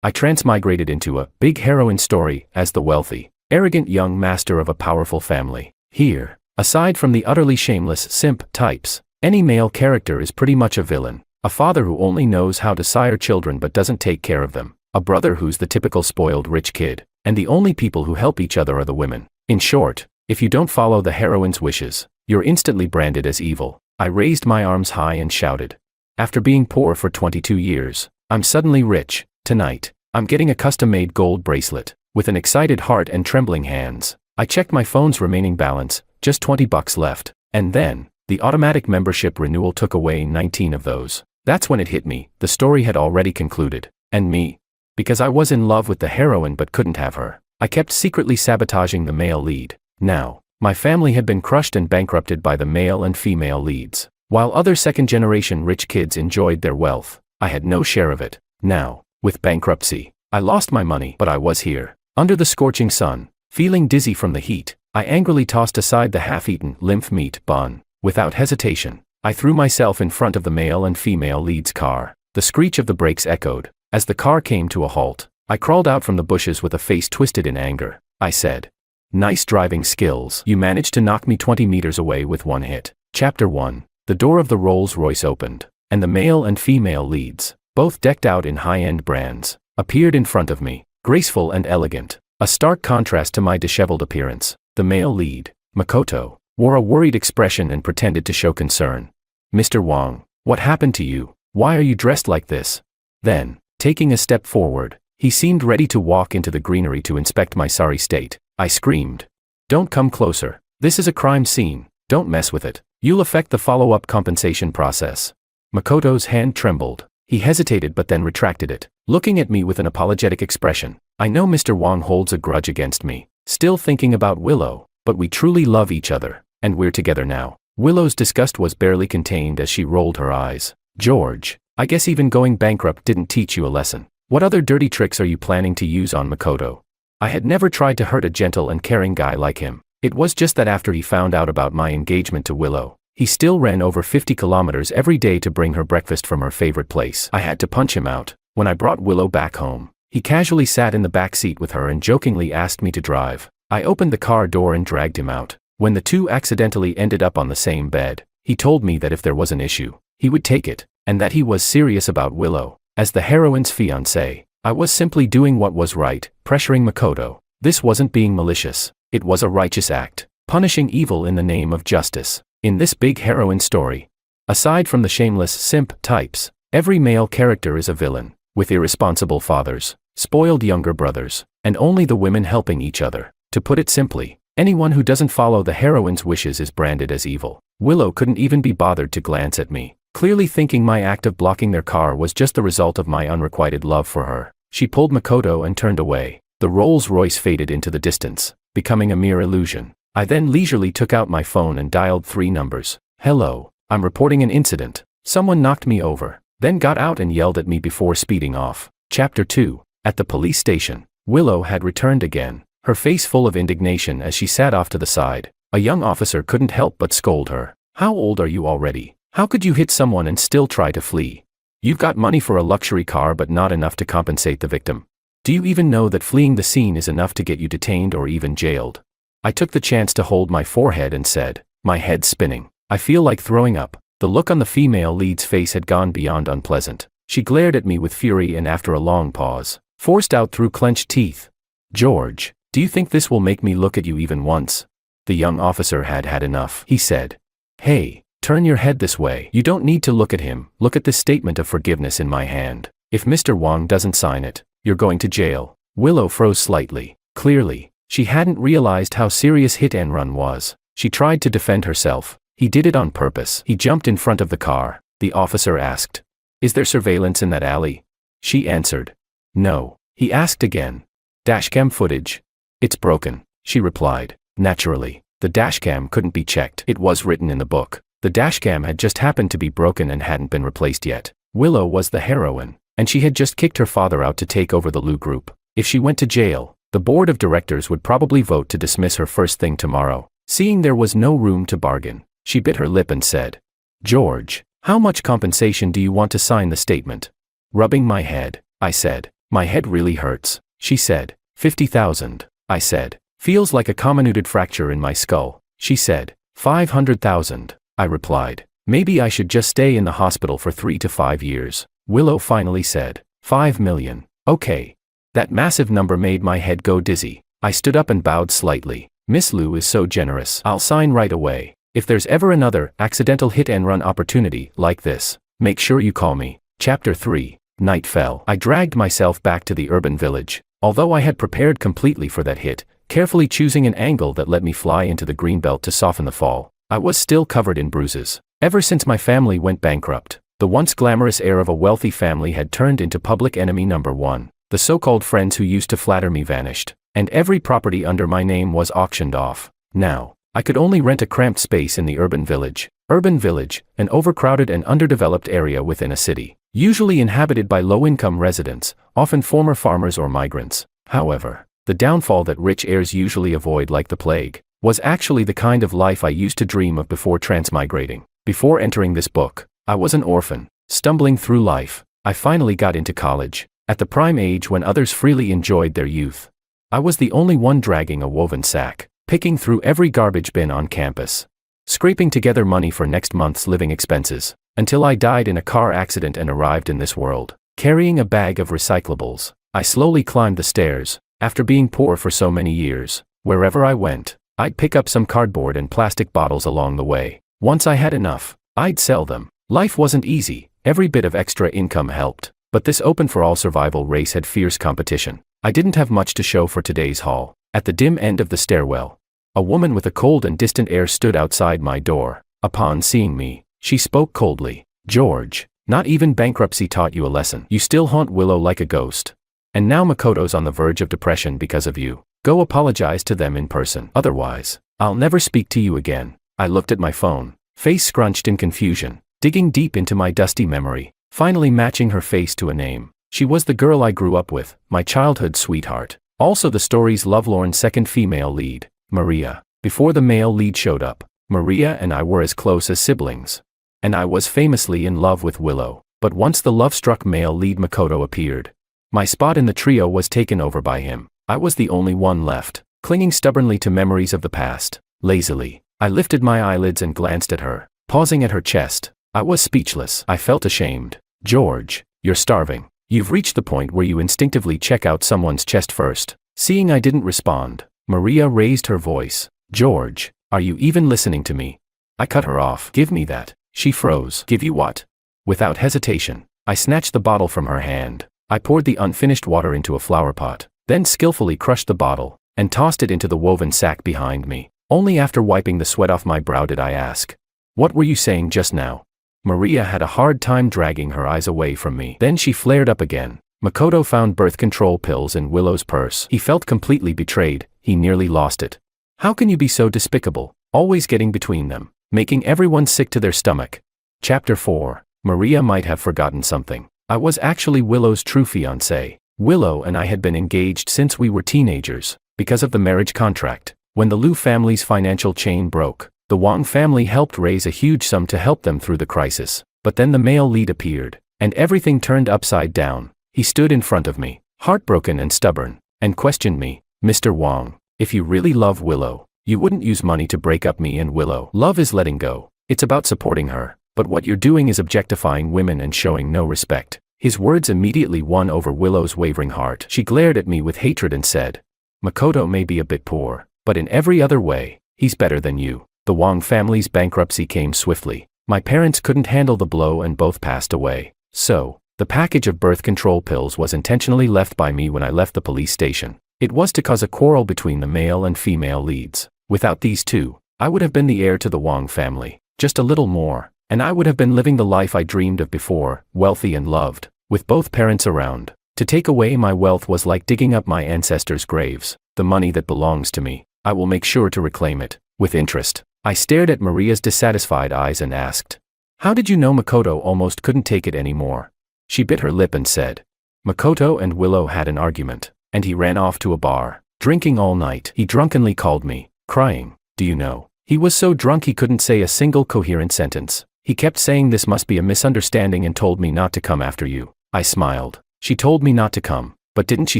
I transmigrated into a big heroine story as the wealthy, arrogant young master of a powerful family. Here, aside from the utterly shameless simp types, any male character is pretty much a villain. A father who only knows how to sire children but doesn't take care of them. A brother who's the typical spoiled rich kid. And the only people who help each other are the women. In short, if you don't follow the heroine's wishes, you're instantly branded as evil. I raised my arms high and shouted. After being poor for 22 years, I'm suddenly rich. Tonight, I'm getting a custom-made gold bracelet. With an excited heart and trembling hands, I checked my phone's remaining balance, just $20 left. And then, the automatic membership renewal took away 19 of those. That's when it hit me, the story had already concluded. And me. Because I was in love with the heroine but couldn't have her, I kept secretly sabotaging the male lead. Now, my family had been crushed and bankrupted by the male and female leads. While other second-generation rich kids enjoyed their wealth, I had no share of it. Now, with bankruptcy, I lost my money, but I was here, under the scorching sun, feeling dizzy from the heat. I angrily tossed aside the half-eaten lymph meat bun. Without hesitation, I threw myself in front of the male and female lead's car. The screech of the brakes echoed. As the car came to a halt, I crawled out from the bushes with a face twisted in anger. I said, "Nice driving skills. You managed to knock me 20 meters away with one hit." Chapter 1. The door of the Rolls-Royce opened, and the male and female leads, both decked out in high-end brands, appeared in front of me, graceful and elegant, a stark contrast to my disheveled appearance. The male lead, Makoto, wore a worried expression and pretended to show concern. "Mr. Wang, what happened to you? Why are you dressed like this?" Then, taking a step forward, he seemed ready to walk into the greenery to inspect my sorry state. I screamed, "Don't come closer. This is a crime scene. Don't mess with it. You'll affect the follow-up compensation process." Makoto's hand trembled. He hesitated but then retracted it, looking at me with an apologetic expression. "I know Mr. Wang holds a grudge against me, still thinking about Willow, but we truly love each other, and we're together now." Willow's disgust was barely contained as she rolled her eyes. "George, I guess even going bankrupt didn't teach you a lesson. What other dirty tricks are you planning to use on Makoto?" I had never tried to hurt a gentle and caring guy like him. It was just that after he found out about my engagement to Willow, he still ran over 50 kilometers every day to bring her breakfast from her favorite place. I had to punch him out. When I brought Willow back home, he casually sat in the back seat with her and jokingly asked me to drive. I opened the car door and dragged him out. When the two accidentally ended up on the same bed, he told me that if there was an issue, he would take it, and that he was serious about Willow. As the heroine's fiancé, I was simply doing what was right, pressuring Makoto. This wasn't being malicious. It was a righteous act, punishing evil in the name of justice. In this big heroine story, aside from the shameless simp types, every male character is a villain, with irresponsible fathers, spoiled younger brothers, and only the women helping each other. To put it simply, anyone who doesn't follow the heroine's wishes is branded as evil. Willow couldn't even be bothered to glance at me, clearly thinking my act of blocking their car was just the result of my unrequited love for her. She pulled Makoto and turned away. The Rolls-Royce faded into the distance, becoming a mere illusion. I then leisurely took out my phone and dialed 3 numbers. "Hello, I'm reporting an incident. Someone knocked me over, then got out and yelled at me before speeding off." Chapter 2. At the police station, Willow had returned again, her face full of indignation as she sat off to the side. A young officer couldn't help but scold her. "How old are you already? How could you hit someone and still try to flee? You've got money for a luxury car but not enough to compensate the victim. Do you even know that fleeing the scene is enough to get you detained or even jailed?" I took the chance to hold my forehead and said, my head spinning, "I feel like throwing up." The look on the female lead's face had gone beyond unpleasant. She glared at me with fury and after a long pause, forced out through clenched teeth, "George, do you think this will make me look at you even once?" The young officer had had enough. He said, "Hey, turn your head this way. You don't need to look at him. Look at this statement of forgiveness in my hand. If Mr. Wang doesn't sign it, you're going to jail." Willow froze slightly. Clearly, she hadn't realized how serious hit and run was. She tried to defend herself. "He did it on purpose." He jumped in front of the car. The officer asked, "Is there surveillance in that alley?" She answered, "No." He asked again, "Dashcam footage?" "It's broken," she replied. Naturally, the dashcam couldn't be checked. It was written in the book. The dashcam had just happened to be broken and hadn't been replaced yet. Willow was the heroine, and she had just kicked her father out to take over the Lu Group. If she went to jail, the board of directors would probably vote to dismiss her first thing tomorrow. Seeing there was no room to bargain, she bit her lip and said, "George, how much compensation do you want to sign the statement?" Rubbing my head, I said, My head really hurts, she said. 50,000, I said. Feels like a comminuted fracture in my skull, she said. 500,000, I replied. Maybe I should just stay in the hospital for 3 to 5 years, Willow finally said. 5 million, okay. That massive number made my head go dizzy. I stood up and bowed slightly. Miss Lou is so generous. I'll sign right away. If there's ever another accidental hit-and-run opportunity like this, make sure you call me. Chapter 3. Night fell. I dragged myself back to the urban village. Although I had prepared completely for that hit, carefully choosing an angle that let me fly into the greenbelt to soften the fall, I was still covered in bruises. Ever since my family went bankrupt, the once glamorous heir of a wealthy family had turned into public enemy number one. The so-called friends who used to flatter me vanished, and every property under my name was auctioned off. Now, I could only rent a cramped space in the urban village. Urban village, an overcrowded and underdeveloped area within a city, usually inhabited by low-income residents, often former farmers or migrants. However, the downfall that rich heirs usually avoid like the plague was actually the kind of life I used to dream of before transmigrating. Before entering this book, I was an orphan, stumbling through life. I finally got into college, at the prime age when others freely enjoyed their youth. I was the only one dragging a woven sack, picking through every garbage bin on campus, scraping together money for next month's living expenses, until I died in a car accident and arrived in this world, carrying a bag of recyclables. I slowly climbed the stairs. After being poor for so many years, wherever I went, I'd pick up some cardboard and plastic bottles along the way. Once I had enough, I'd sell them. Life wasn't easy, every bit of extra income helped. But this open-for-all survival race had fierce competition. I didn't have much to show for today's haul. At the dim end of the stairwell, a woman with a cold and distant air stood outside my door. Upon seeing me, she spoke coldly. George, not even bankruptcy taught you a lesson. You still haunt Willow like a ghost. And now Makoto's on the verge of depression because of you. Go apologize to them in person. Otherwise, I'll never speak to you again. I looked at my phone, face scrunched in confusion, digging deep into my dusty memory. Finally matching her face to a name. She was the girl I grew up with, my childhood sweetheart. Also the story's lovelorn second female lead, Maria. Before the male lead showed up, Maria and I were as close as siblings. And I was famously in love with Willow. But once the love-struck male lead Makoto appeared, my spot in the trio was taken over by him. I was the only one left, clinging stubbornly to memories of the past. Lazily, I lifted my eyelids and glanced at her, pausing at her chest. I was speechless. I felt ashamed. George, you're starving. You've reached the point where you instinctively check out someone's chest first. Seeing I didn't respond, Maria raised her voice. George, are you even listening to me? I cut her off. Give me that. She froze. Give you what? Without hesitation, I snatched the bottle from her hand. I poured the unfinished water into a flower pot, then skillfully crushed the bottle, and tossed it into the woven sack behind me. Only after wiping the sweat off my brow did I ask, what were you saying just now? Maria had a hard time dragging her eyes away from me. Then she flared up again. Makoto found birth control pills in Willow's purse. He felt completely betrayed. He nearly lost it. How can you be so despicable, always getting between them, making everyone sick to their stomach? Chapter 4. Maria might have forgotten something. I was actually Willow's true fiancé. Willow and I had been engaged since we were teenagers. Because of the marriage contract, when the Liu family's financial chain broke, the Wang family helped raise a huge sum to help them through the crisis. But then the male lead appeared, and everything turned upside down. He stood in front of me, heartbroken and stubborn, and questioned me. Mr. Wang, if you really love Willow, you wouldn't use money to break up me and Willow. Love is letting go. It's about supporting her. But what you're doing is objectifying women and showing no respect. His words immediately won over Willow's wavering heart. She glared at me with hatred and said, Makoto may be a bit poor, but in every other way, he's better than you. The Wang family's bankruptcy came swiftly. My parents couldn't handle the blow and both passed away. So, the package of birth control pills was intentionally left by me when I left the police station. It was to cause a quarrel between the male and female leads. Without these two, I would have been the heir to the Wang family. Just a little more, and I would have been living the life I dreamed of before, wealthy and loved, with both parents around. To take away my wealth was like digging up my ancestors' graves. The money that belongs to me, I will make sure to reclaim it, with interest. I stared at Maria's dissatisfied eyes and asked, how did you know Makoto almost couldn't take it anymore? She bit her lip and said, Makoto and Willow had an argument, and he ran off to a bar, drinking all night. He drunkenly called me, crying. Do you know? He was so drunk he couldn't say a single coherent sentence. He kept saying this must be a misunderstanding and told me not to come after you. I smiled. She told me not to come. But didn't she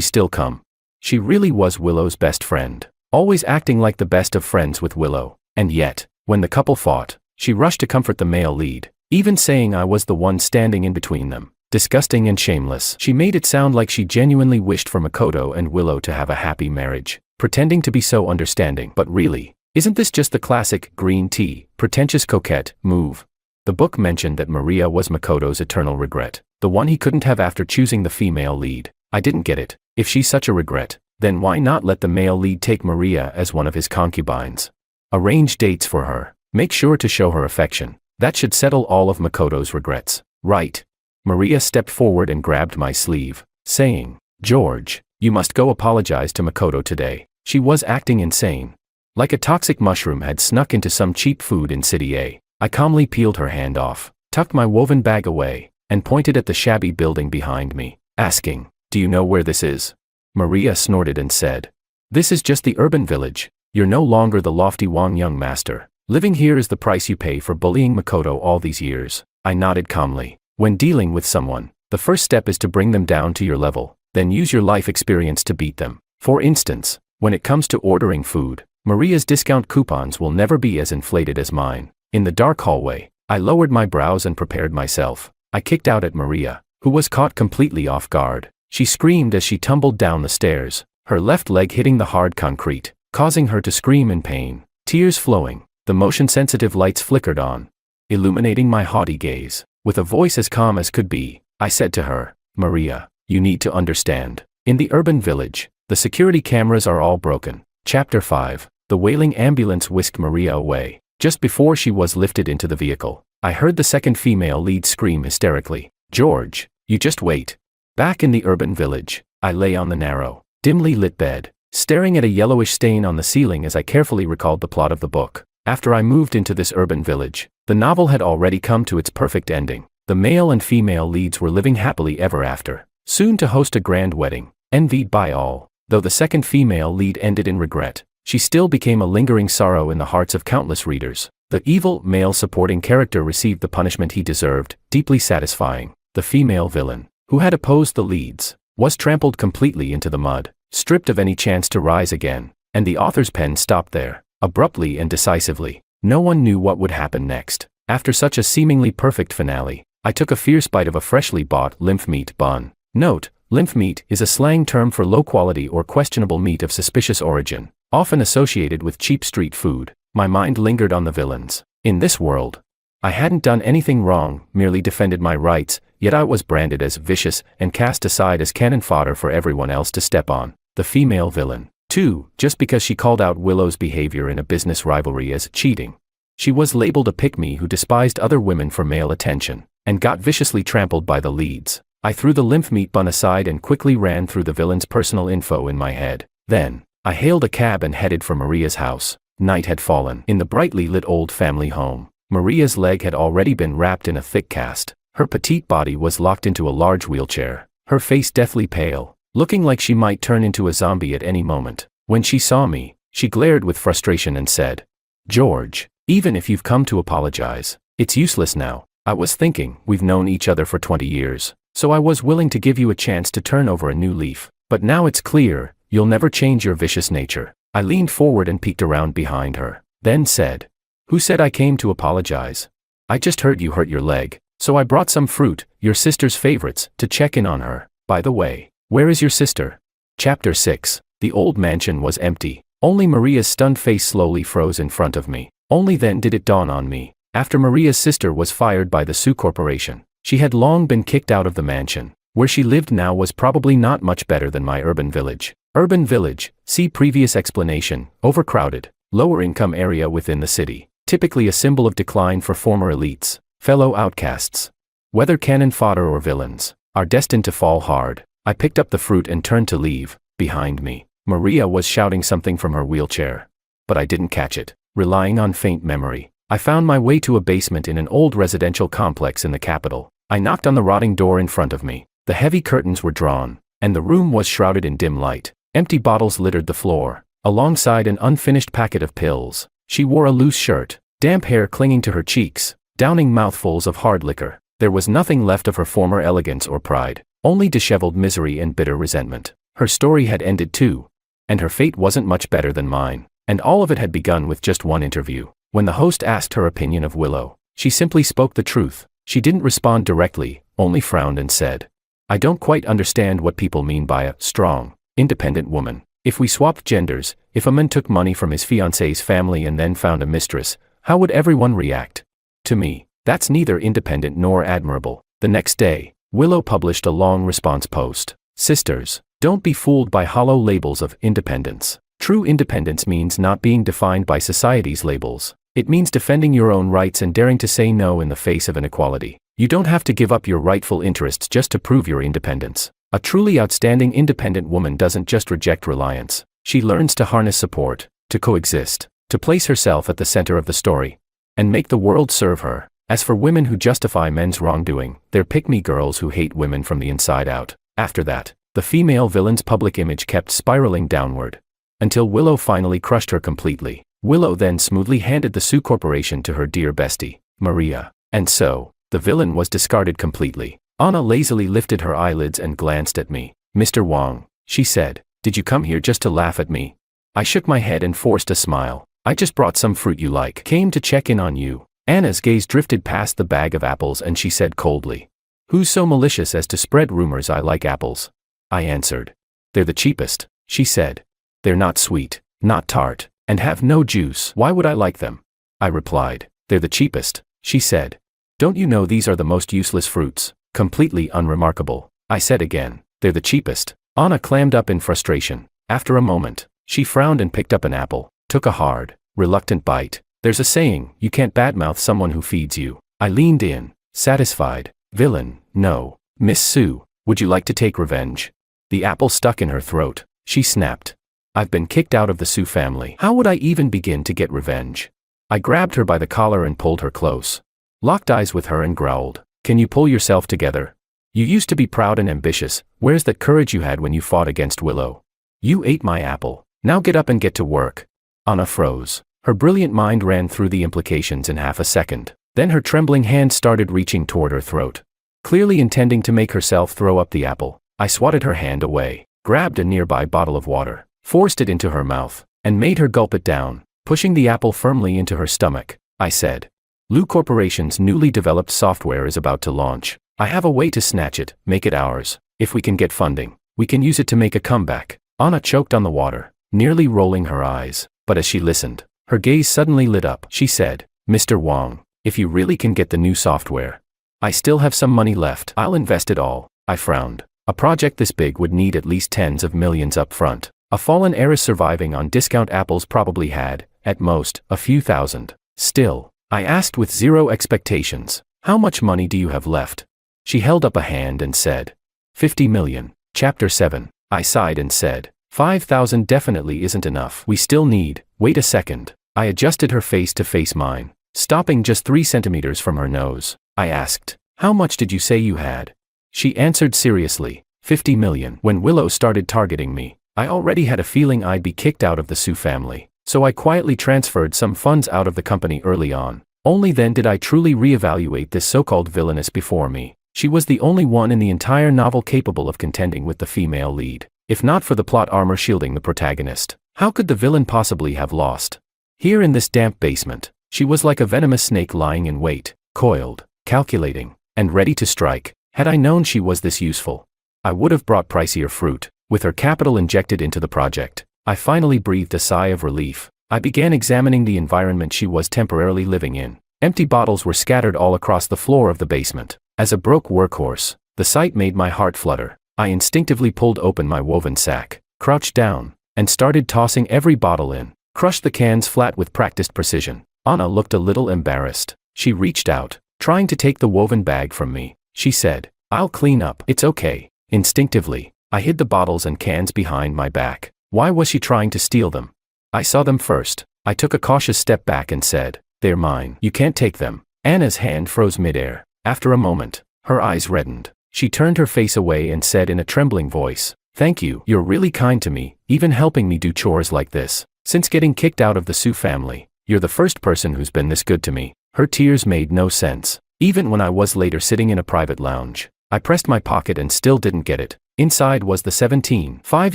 still come? She really was Willow's best friend, always acting like the best of friends with Willow. And yet, when the couple fought, she rushed to comfort the male lead, even saying I was the one standing in between them. Disgusting and shameless. She made it sound like she genuinely wished for Makoto and Willow to have a happy marriage, pretending to be so understanding. But really, isn't this just the classic green tea, pretentious coquette move? The book mentioned that Maria was Makoto's eternal regret, the one he couldn't have after choosing the female lead. I didn't get it. If she's such a regret, then why not let the male lead take Maria as one of his concubines? Arrange dates for her. Make sure to show her affection. That should settle all of Makoto's regrets, right? Maria stepped forward and grabbed my sleeve, saying, "George, you must go apologize to Makoto today." She was acting insane. Like a toxic mushroom had snuck into some cheap food in City A. I calmly peeled her hand off, tucked my woven bag away, and pointed at the shabby building behind me, asking, "Do you know where this is?" Maria snorted and said, "This is just the urban village. You're no longer the lofty Wang young master. Living here is the price you pay for bullying Makoto all these years." I nodded calmly. When dealing with someone, the first step is to bring them down to your level, then use your life experience to beat them. For instance, when it comes to ordering food, Maria's discount coupons will never be as inflated as mine. In the dark hallway, I lowered my brows and prepared myself. I kicked out at Maria, who was caught completely off guard. She screamed as she tumbled down the stairs, her left leg hitting the hard concrete, causing her to scream in pain. Tears flowing, the motion-sensitive lights flickered on, illuminating my haughty gaze. With a voice as calm as could be, I said to her, "Maria, you need to understand. In the urban village, the security cameras are all broken." Chapter 5. The wailing ambulance whisked Maria away. Just before she was lifted into the vehicle, I heard the second female lead scream hysterically, "George, you just wait." Back in the urban village, I lay on the narrow, dimly lit bed, staring at a yellowish stain on the ceiling as I carefully recalled the plot of the book. After I moved into this urban village, the novel had already come to its perfect ending. The male and female leads were living happily ever after, soon to host a grand wedding, envied by all. Though the second female lead ended in regret, she still became a lingering sorrow in the hearts of countless readers. The evil male supporting character received the punishment he deserved, deeply satisfying. The female villain, who had opposed the leads, was trampled completely into the mud, stripped of any chance to rise again, and the author's pen stopped there, abruptly and decisively. No one knew what would happen next. After such a seemingly perfect finale, I took a fierce bite of a freshly bought lymph meat bun. Note, lymph meat is a slang term for low-quality or questionable meat of suspicious origin, often associated with cheap street food. My mind lingered on the villains. In this world, I hadn't done anything wrong, merely defended my rights, yet I was branded as vicious and cast aside as cannon fodder for everyone else to step on. The female villain, too, just because she called out Willow's behavior in a business rivalry as cheating. She was labeled a pick-me who despised other women for male attention, and got viciously trampled by the leads. I threw the lymph meat bun aside and quickly ran through the villain's personal info in my head. Then, I hailed a cab and headed for Maria's house. Night had fallen. In the brightly lit old family home, Maria's leg had already been wrapped in a thick cast. Her petite body was locked into a large wheelchair, her face deathly pale, looking like she might turn into a zombie at any moment. When she saw me, she glared with frustration and said, "George, even if you've come to apologize, it's useless now. I was thinking, we've known each other for 20 years, so I was willing to give you a chance to turn over a new leaf. But now it's clear, you'll never change your vicious nature." I leaned forward and peeked around behind her, then said, "Who said I came to apologize? I just heard you hurt your leg, so I brought some fruit, your sister's favorites, to check in on her. By the way, where is your sister?" Chapter 6. The old mansion was empty. Only Maria's stunned face slowly froze in front of me. Only then did it dawn on me. After Maria's sister was fired by the Sioux Corporation, she had long been kicked out of the mansion. Where she lived now was probably not much better than my urban village. Urban village, see previous explanation, overcrowded, lower income area within the city, typically a symbol of decline for former elites, fellow outcasts. Whether cannon fodder or villains, are destined to fall hard. I picked up the fruit and turned to leave. Behind me, Maria was shouting something from her wheelchair, but I didn't catch it. Relying on faint memory, I found my way to a basement in an old residential complex in the capital. I knocked on the rotting door in front of me. The heavy curtains were drawn, and the room was shrouded in dim light. Empty bottles littered the floor, alongside an unfinished packet of pills. She wore a loose shirt, damp hair clinging to her cheeks, downing mouthfuls of hard liquor. There was nothing left of her former elegance or pride. Only disheveled misery and bitter resentment. Her story had ended too. And her fate wasn't much better than mine. And all of it had begun with just one interview. When the host asked her opinion of Willow, she simply spoke the truth. She didn't respond directly, only frowned and said, "I don't quite understand what people mean by a strong, independent woman. If we swapped genders, if a man took money from his fiancée's family and then found a mistress, how would everyone react? To me, that's neither independent nor admirable." The next day, Willow published a long response post. "Sisters, don't be fooled by hollow labels of independence. True independence means not being defined by society's labels. It means defending your own rights and daring to say no in the face of inequality. You don't have to give up your rightful interests just to prove your independence. A truly outstanding independent woman doesn't just reject reliance. She learns to harness support, to coexist, to place herself at the center of the story, and make the world serve her. As for women who justify men's wrongdoing, they're pick-me girls who hate women from the inside out." After that, the female villain's public image kept spiraling downward, until Willow finally crushed her completely. Willow then smoothly handed the Sioux Corporation to her dear bestie, Maria. And so, the villain was discarded completely. Anna lazily lifted her eyelids and glanced at me. "Mr. Wong," she said, "did you come here just to laugh at me?" I shook my head and forced a smile. "I just brought some fruit you like. Came to check in on you." Anna's gaze drifted past the bag of apples and she said coldly, "Who's so malicious as to spread rumors I like apples?" I answered, "They're the cheapest," she said. "They're not sweet, not tart, and have no juice. Why would I like them?" I replied. "They're the cheapest," she said. "Don't you know these are the most useless fruits, completely unremarkable?" I said again, "They're the cheapest." Anna clammed up in frustration. After a moment, she frowned and picked up an apple, took a hard, reluctant bite. "There's a saying, you can't badmouth someone who feeds you." I leaned in, satisfied. "Villain, no. Miss Sue, would you like to take revenge?" The apple stuck in her throat. She snapped. "I've been kicked out of the Sioux family. How would I even begin to get revenge?" I grabbed her by the collar and pulled her close. Locked eyes with her and growled, "Can you pull yourself together? You used to be proud and ambitious. Where's that courage you had when you fought against Willow? You ate my apple. Now get up and get to work." Anna froze. Her brilliant mind ran through the implications in half a second. Then her trembling hand started reaching toward her throat. Clearly intending to make herself throw up the apple, I swatted her hand away, grabbed a nearby bottle of water, forced it into her mouth, and made her gulp it down, pushing the apple firmly into her stomach. I said, "Lou Corporation's newly developed software is about to launch. I have a way to snatch it, make it ours. If we can get funding, we can use it to make a comeback." Anna choked on the water, nearly rolling her eyes, but as she listened, her gaze suddenly lit up. She said, "Mr. Wong, if you really can get the new software, I still have some money left. I'll invest it all." I frowned. A project this big would need at least tens of millions up front. A fallen heiress surviving on discount apples probably had, at most, a few thousand. Still, I asked with zero expectations, "How much money do you have left?" She held up a hand and said, 50 million. Chapter 7. I sighed and said, 5,000 definitely isn't enough. We still need, wait a second. I adjusted her face to face mine, stopping just 3 centimeters from her nose. I asked, "How much did you say you had?" She answered seriously, 50 million. When Willow started targeting me, I already had a feeling I'd be kicked out of the Sioux family, so I quietly transferred some funds out of the company early on. Only then did I truly reevaluate this so-called villainess before me. She was the only one in the entire novel capable of contending with the female lead. If not for the plot armor shielding the protagonist, how could the villain possibly have lost? Here in this damp basement, she was like a venomous snake lying in wait, coiled, calculating, and ready to strike. Had I known she was this useful, I would have brought pricier fruit. With her capital injected into the project, I finally breathed a sigh of relief. I began examining the environment she was temporarily living in. Empty bottles were scattered all across the floor of the basement. As a broke workhorse, the sight made my heart flutter. I instinctively pulled open my woven sack, crouched down, and started tossing every bottle in. Crushed the cans flat with practiced precision. Anna looked a little embarrassed. She reached out, trying to take the woven bag from me. She said, "I'll clean up." "It's okay." Instinctively, I hid the bottles and cans behind my back. Why was she trying to steal them? I saw them first. I took a cautious step back and said, "They're mine. You can't take them." Anna's hand froze midair. After a moment, her eyes reddened. She turned her face away and said in a trembling voice, "Thank you. You're really kind to me, even helping me do chores like this. Since getting kicked out of the Sioux family, you're the first person who's been this good to me." Her tears made no sense. Even when I was later sitting in a private lounge, I pressed my pocket and still didn't get it. Inside was the 17.5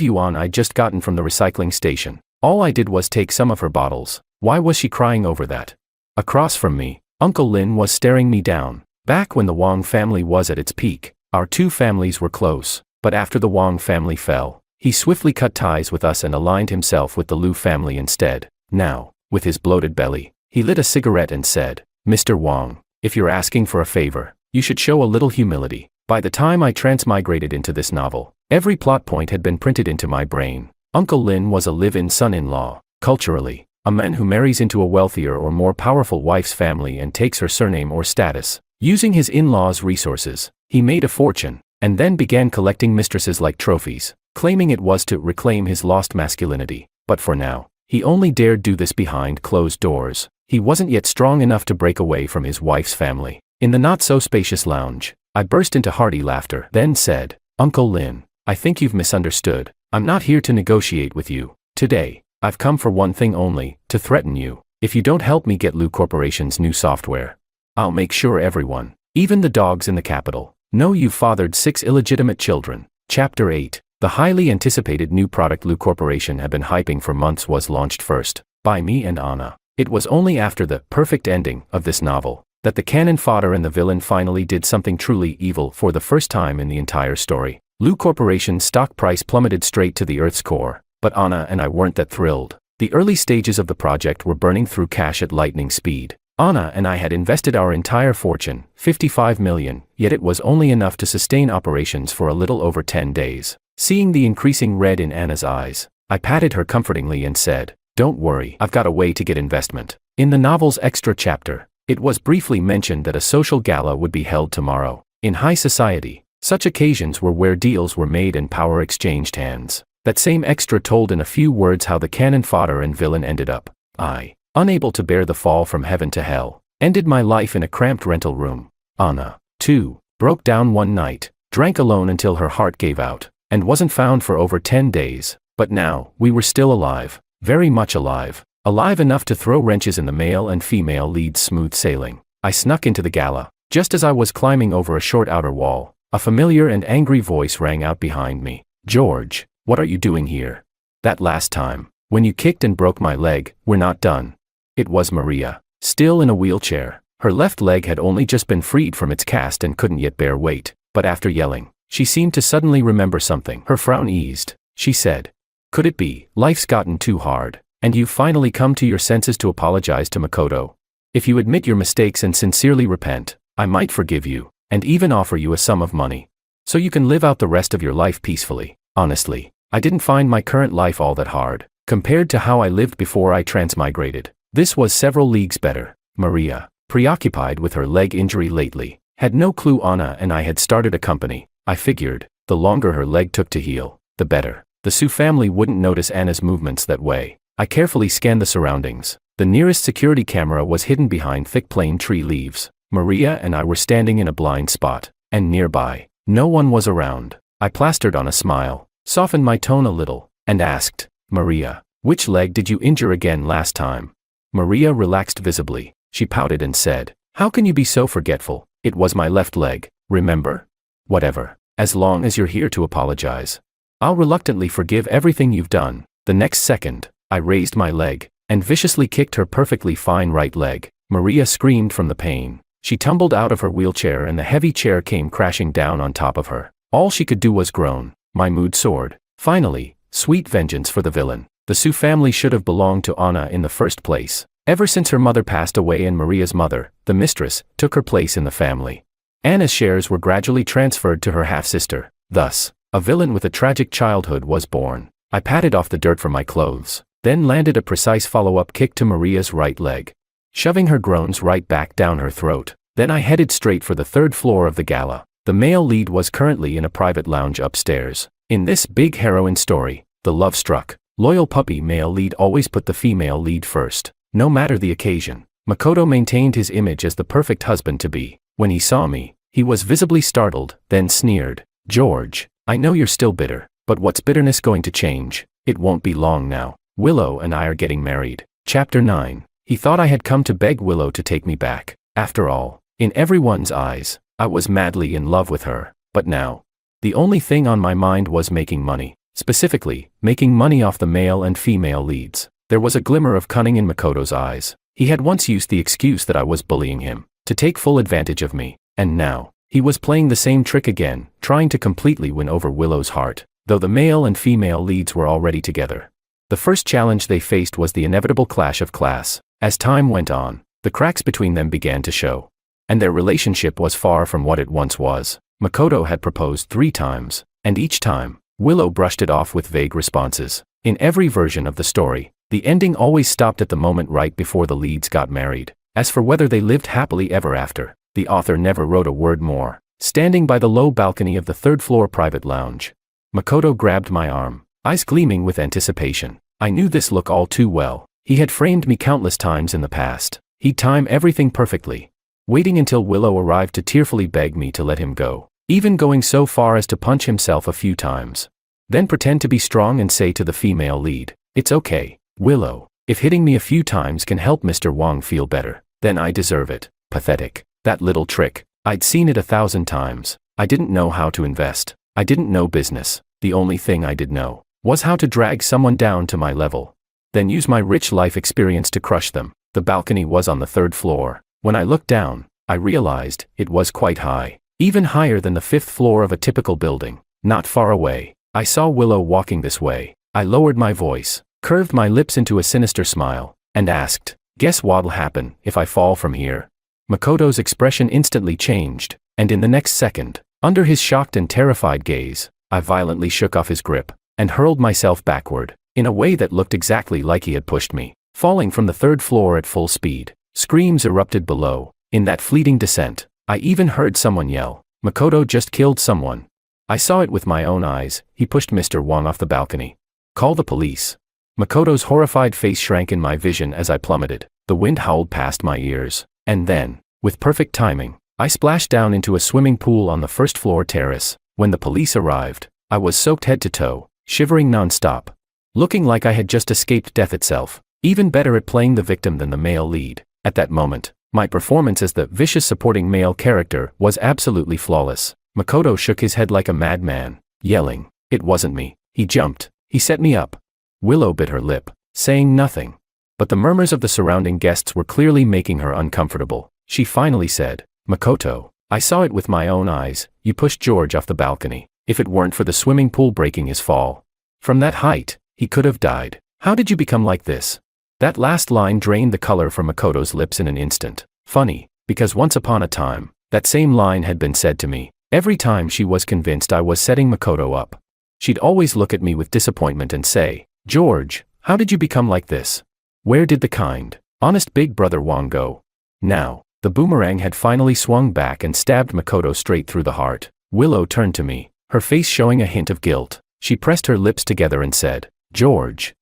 yuan I'd just gotten from the recycling station. All I did was take some of her bottles. Why was she crying over that? Across from me, Uncle Lin was staring me down. Back when the Wang family was at its peak, our two families were close. But after the Wang family fell, he swiftly cut ties with us and aligned himself with the Liu family instead. Now, with his bloated belly, he lit a cigarette and said, "Mr. Wang, if you're asking for a favor, you should show a little humility." By the time I transmigrated into this novel, every plot point had been printed into my brain. Uncle Lin was a live-in son-in-law. Culturally, a man who marries into a wealthier or more powerful wife's family and takes her surname or status. Using his in-laws' resources, he made a fortune, and then began collecting mistresses like trophies, claiming it was to reclaim his lost masculinity. But for now, he only dared do this behind closed doors. He wasn't yet strong enough to break away from his wife's family. In the not-so-spacious lounge, I burst into hearty laughter, then said, "Uncle Lin, I think you've misunderstood. I'm not here to negotiate with you. Today, I've come for one thing only, to threaten you. If you don't help me get Liu Corporation's new software, I'll make sure everyone, even the dogs in the capital, know you fathered 6 illegitimate children." Chapter 8. The highly anticipated new product Liu Corporation had been hyping for months was launched first, by me and Anna. It was only after the perfect ending of this novel that the cannon fodder and the villain finally did something truly evil for the first time in the entire story. Liu Corporation's stock price plummeted straight to the Earth's core, but Anna and I weren't that thrilled. The early stages of the project were burning through cash at lightning speed. Anna and I had invested our entire fortune, 55 million, yet it was only enough to sustain operations for a little over 10 days. Seeing the increasing red in Anna's eyes, I patted her comfortingly and said, "Don't worry, I've got a way to get investment." In the novel's extra chapter, it was briefly mentioned that a social gala would be held tomorrow. In high society, such occasions were where deals were made and power exchanged hands. That same extra told in a few words how the cannon fodder and villain ended up. I, unable to bear the fall from heaven to hell, ended my life in a cramped rental room. Anna, too, broke down one night, drank alone until her heart gave out, and wasn't found for over 10 days. But now, we were still alive, very much alive. Alive enough to throw wrenches in the male and female leads smooth sailing. I snuck into the gala. Just as I was climbing over a short outer wall, a familiar and angry voice rang out behind me. "George, what are you doing here? That last time, when you kicked and broke my leg, we're not done." It was Maria, still in a wheelchair. Her left leg had only just been freed from its cast and couldn't yet bear weight. But after yelling, she seemed to suddenly remember something. Her frown eased. She said, "Could it be, life's gotten too hard, and you've finally come to your senses to apologize to Makoto? If you admit your mistakes and sincerely repent, I might forgive you, and even offer you a sum of money, so you can live out the rest of your life peacefully." Honestly, I didn't find my current life all that hard, compared to how I lived before I transmigrated. This was several leagues better. Maria, preoccupied with her leg injury lately, had no clue Anna and I had started a company. I figured, the longer her leg took to heal, the better. The Su family wouldn't notice Anna's movements that way. I carefully scanned the surroundings. The nearest security camera was hidden behind thick plane tree leaves. Maria and I were standing in a blind spot, and nearby, no one was around. I plastered on a smile, softened my tone a little, and asked, "Maria, which leg did you injure again last time?" Maria relaxed visibly. She pouted and said, "How can you be so forgetful? It was my left leg, remember?" "Whatever, as long as you're here to apologize. I'll reluctantly forgive everything you've done." The next second, I raised my leg, and viciously kicked her perfectly fine right leg. Maria screamed from the pain. She tumbled out of her wheelchair and the heavy chair came crashing down on top of her. All she could do was groan. My mood soared. Finally, sweet vengeance for the villain. The Su family should have belonged to Anna in the first place. Ever since her mother passed away and Maria's mother, the mistress, took her place in the family, Anna's shares were gradually transferred to her half-sister. Thus, a villain with a tragic childhood was born. I patted off the dirt from my clothes, then landed a precise follow-up kick to Maria's right leg, shoving her groans right back down her throat. Then I headed straight for the third floor of the gala. The male lead was currently in a private lounge upstairs. In this big heroine story, the love-struck, loyal puppy male lead always put the female lead first, no matter the occasion. Makoto maintained his image as the perfect husband-to-be. When he saw me, he was visibly startled, then sneered, "George, I know you're still bitter, but what's bitterness going to change? It won't be long now. Willow and I are getting married." Chapter 9. He thought I had come to beg Willow to take me back. After all, in everyone's eyes, I was madly in love with her. But now, the only thing on my mind was making money. Specifically, making money off the male and female leads. There was a glimmer of cunning in Makoto's eyes. He had once used the excuse that I was bullying him, to take full advantage of me, and now, he was playing the same trick again, trying to completely win over Willow's heart, though the male and female leads were already together. The first challenge they faced was the inevitable clash of class. As time went on, the cracks between them began to show. And their relationship was far from what it once was. Makoto had proposed 3 times, and each time, Willow brushed it off with vague responses. In every version of the story, the ending always stopped at the moment right before the leads got married. As for whether they lived happily ever after, the author never wrote a word more. Standing by the low balcony of the 3rd-floor private lounge, Makoto grabbed my arm, eyes gleaming with anticipation. I knew this look all too well. He had framed me countless times in the past. He'd time everything perfectly, waiting until Willow arrived to tearfully beg me to let him go, even going so far as to punch himself a few times. Then pretend to be strong and say to the female lead, "It's okay, Willow. If hitting me a few times can help Mr. Wong feel better, then I deserve it." Pathetic. That little trick. I'd seen it 1,000 times. I didn't know how to invest. I didn't know business. The only thing I did know was how to drag someone down to my level, then use my rich life experience to crush them. The balcony was on the 3rd floor. When I looked down, I realized it was quite high, even higher than the 5th floor of a typical building. Not far away, I saw Willow walking this way. I lowered my voice, curved my lips into a sinister smile, and asked, "Guess what'll happen if I fall from here?" Makoto's expression instantly changed, and in the next second, under his shocked and terrified gaze, I violently shook off his grip, and hurled myself backward, in a way that looked exactly like he had pushed me, falling from the 3rd floor at full speed. Screams erupted below. In that fleeting descent, I even heard someone yell, "Makoto just killed someone." I saw it with my own eyes. He pushed Mr. Wong off the balcony. "Call the police." Makoto's horrified face shrank in my vision as I plummeted. The wind howled past my ears, and then, with perfect timing, I splashed down into a swimming pool on the 1st-floor terrace. When the police arrived, I was soaked head to toe, shivering non-stop, looking like I had just escaped death itself, even better at playing the victim than the male lead. At that moment, my performance as the vicious supporting male character was absolutely flawless. Makoto shook his head like a madman, yelling, "It wasn't me." He jumped. He set me up. Willow bit her lip, saying nothing. But the murmurs of the surrounding guests were clearly making her uncomfortable. She finally said, "Makoto, I saw it with my own eyes. You pushed George off the balcony. If it weren't for the swimming pool breaking his fall from that height, he could have died. How did you become like this?" That last line drained the color from Makoto's lips in an instant. Funny, because once upon a time, that same line had been said to me. Every time she was convinced I was setting Makoto up, she'd always look at me with disappointment and say, "George, how did you become like this? Where did the kind, honest big brother Wong go?" Now, the boomerang had finally swung back and stabbed Makoto straight through the heart. Willow turned to me, her face showing a hint of guilt. She pressed her lips together and said, "George,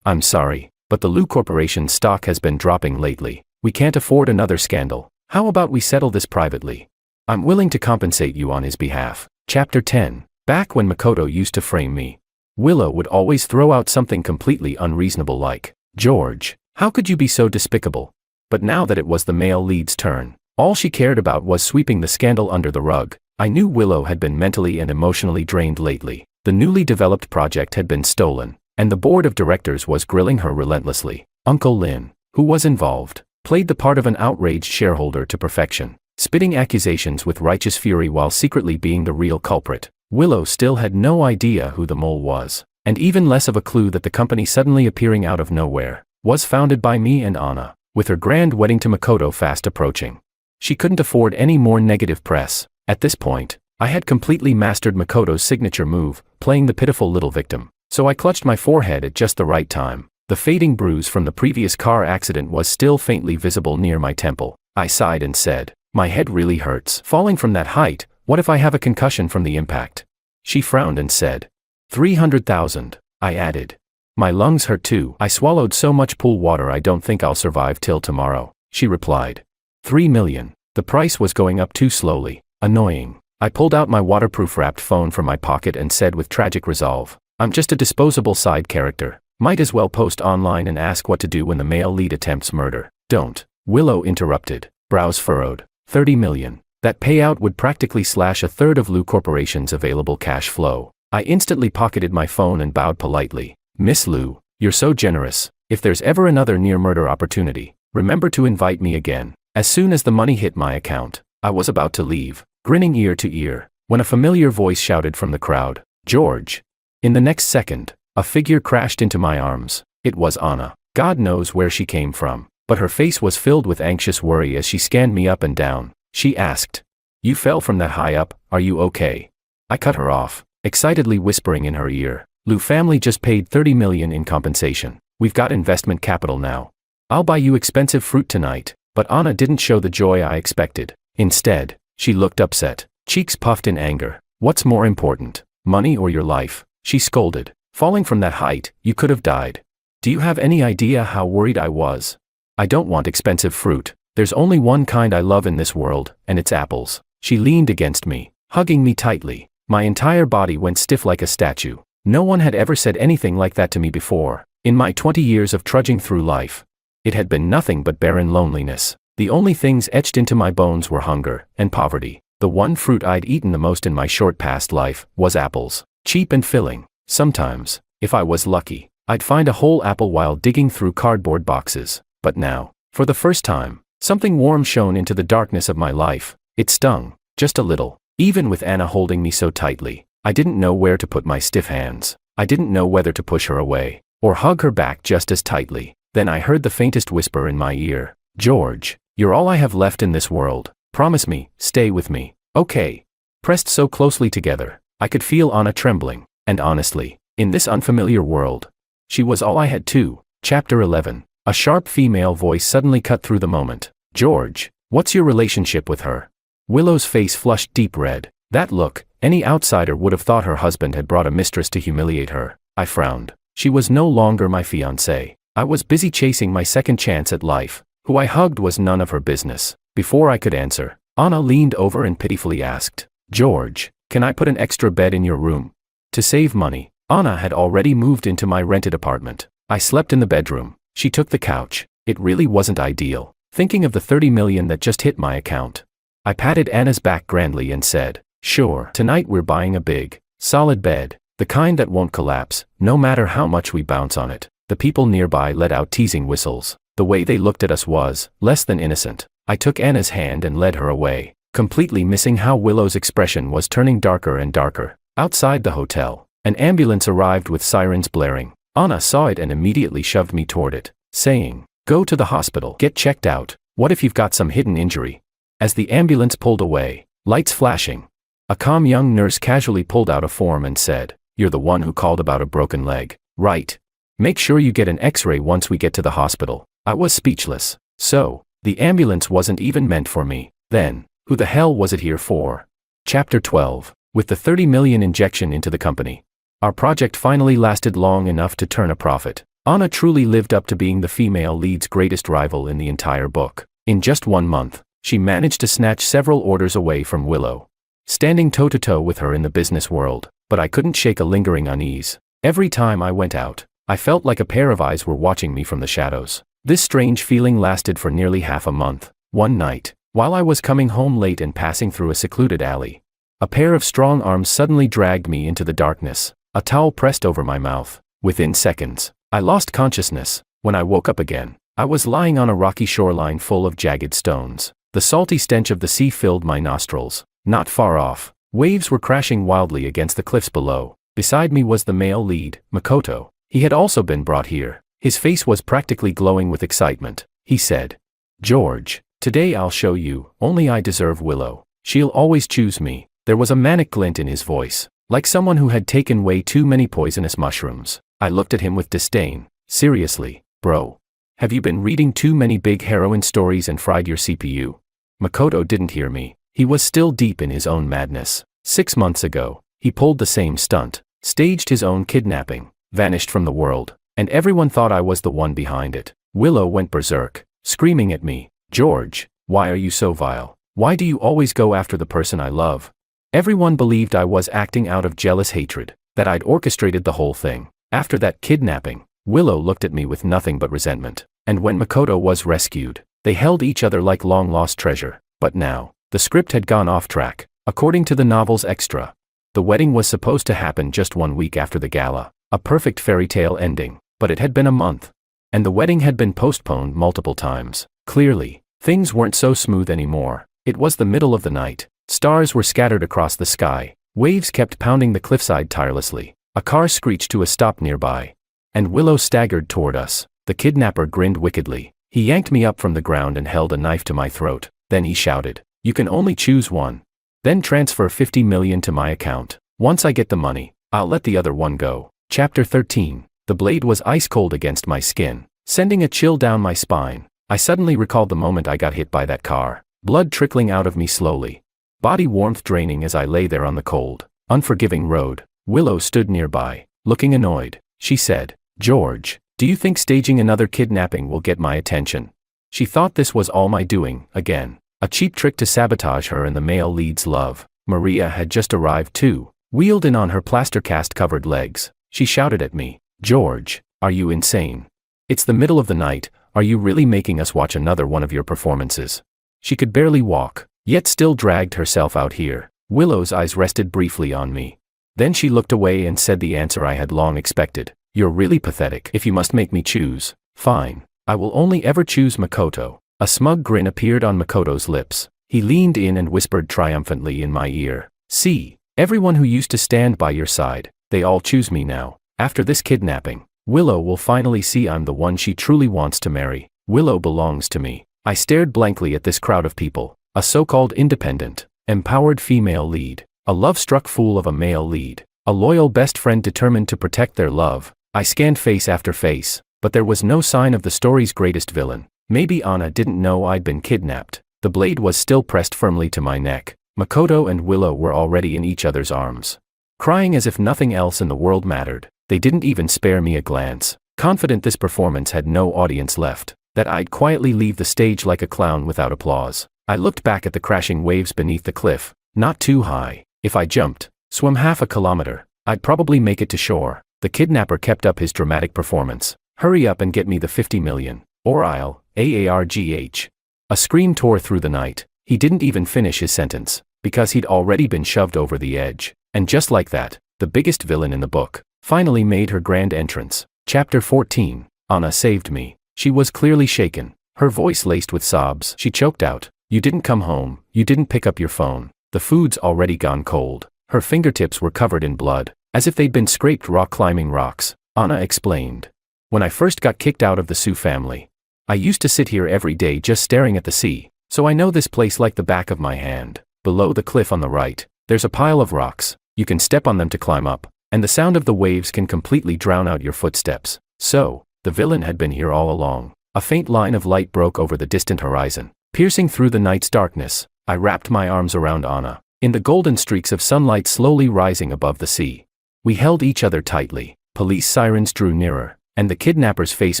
I'm sorry, but the Lu Corporation's stock has been dropping lately. We can't afford another scandal. How about we settle this privately? I'm willing to compensate you on his behalf." Chapter 10. Back when Makoto used to frame me, Willow would always throw out something completely unreasonable like, "George, how could you be so despicable?" But now that it was the male lead's turn, all she cared about was sweeping the scandal under the rug. I knew Willow had been mentally and emotionally drained lately. The newly developed project had been stolen, and the board of directors was grilling her relentlessly. Uncle Lin, who was involved, played the part of an outraged shareholder to perfection, spitting accusations with righteous fury while secretly being the real culprit. Willow still had no idea who the mole was, and even less of a clue that the company suddenly appearing out of nowhere was founded by me and Anna, with her grand wedding to Makoto fast approaching. She couldn't afford any more negative press. At this point, I had completely mastered Makoto's signature move, playing the pitiful little victim. So I clutched my forehead at just the right time. The fading bruise from the previous car accident was still faintly visible near my temple. I sighed and said, "My head really hurts. Falling from that height, what if I have a concussion from the impact?" She frowned and said, 300,000. I added, "My lungs hurt too. I swallowed so much pool water I don't think I'll survive till tomorrow." She replied, 3 million. The price was going up too slowly. Annoying. I pulled out my waterproof wrapped phone from my pocket and said with tragic resolve, "I'm just a disposable side character. Might as well post online and ask what to do when the male lead attempts murder." "Don't." Willow interrupted, brows furrowed. 30 million. That payout would practically slash a third of Lu Corporation's available cash flow. I instantly pocketed my phone and bowed politely. Miss Lu, you're so generous. If there's ever another near-murder opportunity, remember to invite me again. As soon as the money hit my account, I was about to leave, grinning ear to ear, when a familiar voice shouted from the crowd, "George." In the next second, a figure crashed into my arms. It was Anna. God knows where she came from, but her face was filled with anxious worry as she scanned me up and down. She asked, "You fell from that high up, are you okay?" I cut her off, excitedly whispering in her ear, "Lu family just paid 30 million in compensation. We've got investment capital now. I'll buy you expensive fruit tonight." But Anna didn't show the joy I expected. Instead, she looked upset, cheeks puffed in anger. "What's more important, money or your life?" she scolded. "Falling from that height, you could have died. Do you have any idea how worried I was? I don't want expensive fruit. There's only one kind I love in this world, and it's apples." She leaned against me, hugging me tightly. My entire body went stiff like a statue. No one had ever said anything like that to me before. In my 20 years of trudging through life, it had been nothing but barren loneliness. The only things etched into my bones were hunger and poverty. The one fruit I'd eaten the most in my short past life was apples, cheap and filling. Sometimes, if I was lucky, I'd find a whole apple while digging through cardboard boxes. But now, for the first time, something warm shone into the darkness of my life. It stung, just a little. Even with Anna holding me so tightly, I didn't know where to put my stiff hands. I didn't know whether to push her away, or hug her back just as tightly. Then I heard the faintest whisper in my ear, "George, you're all I have left in this world. Promise me, stay with me, okay?" Pressed so closely together, I could feel Anna trembling, and honestly, in this unfamiliar world, she was all I had too. Chapter 11. A sharp female voice suddenly cut through the moment. "George, what's your relationship with her?" Willow's face flushed deep red. That look, any outsider would have thought her husband had brought a mistress to humiliate her. I frowned. She was no longer my fiancée. I was busy chasing my second chance at life. Who I hugged was none of her business. Before I could answer, Anna leaned over and pitifully asked, "George, can I put an extra bed in your room?" To save money, Anna had already moved into my rented apartment. I slept in the bedroom. She took the couch. It really wasn't ideal, thinking of the 30 million that just hit my account. I patted Anna's back grandly and said, "Sure, tonight we're buying a big, solid bed, the kind that won't collapse, no matter how much we bounce on it." The people nearby let out teasing whistles. The way they looked at us was less than innocent. I took Anna's hand and led her away, completely missing how Willow's expression was turning darker and darker. Outside the hotel, an ambulance arrived with sirens blaring. Anna saw it and immediately shoved me toward it, saying, "Go to the hospital, get checked out. What if you've got some hidden injury?" As the ambulance pulled away, lights flashing, a calm young nurse casually pulled out a form and said, "You're the one who called about a broken leg, right? Make sure you get an X-ray once we get to the hospital." I was speechless. So, the ambulance wasn't even meant for me. Then, who the hell was it here for? Chapter 12. With the 30 million injection into the company, our project finally lasted long enough to turn a profit. Anna truly lived up to being the female lead's greatest rival in the entire book. In just 1 month, she managed to snatch several orders away from Willow, standing toe-to-toe with her in the business world. But I couldn't shake a lingering unease. Every time I went out, I felt like a pair of eyes were watching me from the shadows. This strange feeling lasted for nearly half a month. One night, while I was coming home late and passing through a secluded alley, a pair of strong arms suddenly dragged me into the darkness. A towel pressed over my mouth. Within seconds, I lost consciousness. When I woke up again, I was lying on a rocky shoreline full of jagged stones. The salty stench of the sea filled my nostrils. Not far off, waves were crashing wildly against the cliffs below. Beside me was the male lead, Makoto. He had also been brought here. His face was practically glowing with excitement. He said, "George, today I'll show you, only I deserve Willow. She'll always choose me." There was a manic glint in his voice, like someone who had taken way too many poisonous mushrooms. I looked at him with disdain. "Seriously, bro? Have you been reading too many big heroine stories and fried your CPU?" Makoto didn't hear me. He was still deep in his own madness. 6 months ago, he pulled the same stunt, staged his own kidnapping, vanished from the world, and everyone thought I was the one behind it. Willow went berserk, screaming at me, "George, why are you so vile? Why do you always go after the person I love?" Everyone believed I was acting out of jealous hatred, that I'd orchestrated the whole thing. After that kidnapping, Willow looked at me with nothing but resentment, and when Makoto was rescued, they held each other like long-lost treasure. But now, The script had gone off track, according to the novel's extra. The wedding was supposed to happen just 1 week after the gala, a perfect fairy tale ending, but it had been a month. And the wedding had been postponed multiple times. Clearly, things weren't so smooth anymore. It was the middle of the night. Stars were scattered across the sky. Waves kept pounding the cliffside tirelessly. A car screeched to a stop nearby. And Willow staggered toward us. The kidnapper grinned wickedly. He yanked me up from the ground and held a knife to my throat. Then he shouted, "You can only choose one. Then transfer 50 million to my account. Once I get the money, I'll let the other one go." Chapter 13. The blade was ice cold against my skin, sending a chill down my spine. I suddenly recalled the moment I got hit by that car. Blood trickling out of me slowly. Body warmth draining as I lay there on the cold, unforgiving road. Willow stood nearby, looking annoyed. She said, "George, do you think staging another kidnapping will get my attention?" She thought this was all my doing, again. A cheap trick to sabotage her and the male lead's love. Maria had just arrived too, wheeled in on her plaster cast-covered legs. She shouted at me, "George, are you insane? It's the middle of the night, are you really making us watch another one of your performances?" She could barely walk, yet still dragged herself out here. Willow's eyes rested briefly on me. Then she looked away and said the answer I had long expected. "You're really pathetic. If you must make me choose, fine. I will only ever choose Makoto." A smug grin appeared on Makoto's lips. He leaned in and whispered triumphantly in my ear, "See, everyone who used to stand by your side, they all choose me now. After this kidnapping, Willow will finally see I'm the one she truly wants to marry. Willow belongs to me." I stared blankly at this crowd of people. A so-called independent, empowered female lead. A love-struck fool of a male lead. A loyal best friend determined to protect their love. I scanned face after face, but there was no sign of the story's greatest villain. Maybe Anna didn't know I'd been kidnapped. The blade was still pressed firmly to my neck. Makoto and Willow were already in each other's arms, crying as if nothing else in the world mattered. They didn't even spare me a glance. Confident this performance had no audience left, that I'd quietly leave the stage like a clown without applause. I looked back at the crashing waves beneath the cliff. Not too high. If I jumped, swam half a kilometer, I'd probably make it to shore. The kidnapper kept up his dramatic performance. "Hurry up and get me the 50 million, or I'll, AARGH. A scream tore through the night. He didn't even finish his sentence, because he'd already been shoved over the edge. And just like that, the biggest villain in the book finally made her grand entrance. Chapter 14. Anna saved me. She was clearly shaken, her voice laced with sobs. She choked out, "You didn't come home, you didn't pick up your phone. The food's already gone cold." Her fingertips were covered in blood, as if they'd been scraped raw climbing rocks. Anna explained, "When I first got kicked out of the Sioux family, I used to sit here every day just staring at the sea, so I know this place like the back of my hand. Below the cliff on the right, there's a pile of rocks. You can step on them to climb up, and the sound of the waves can completely drown out your footsteps. So, the villain had been here all along." A faint line of light broke over the distant horizon, piercing through the night's darkness. I wrapped my arms around Anna, in the golden streaks of sunlight slowly rising above the sea. We held each other tightly. Police sirens drew nearer, and the kidnapper's face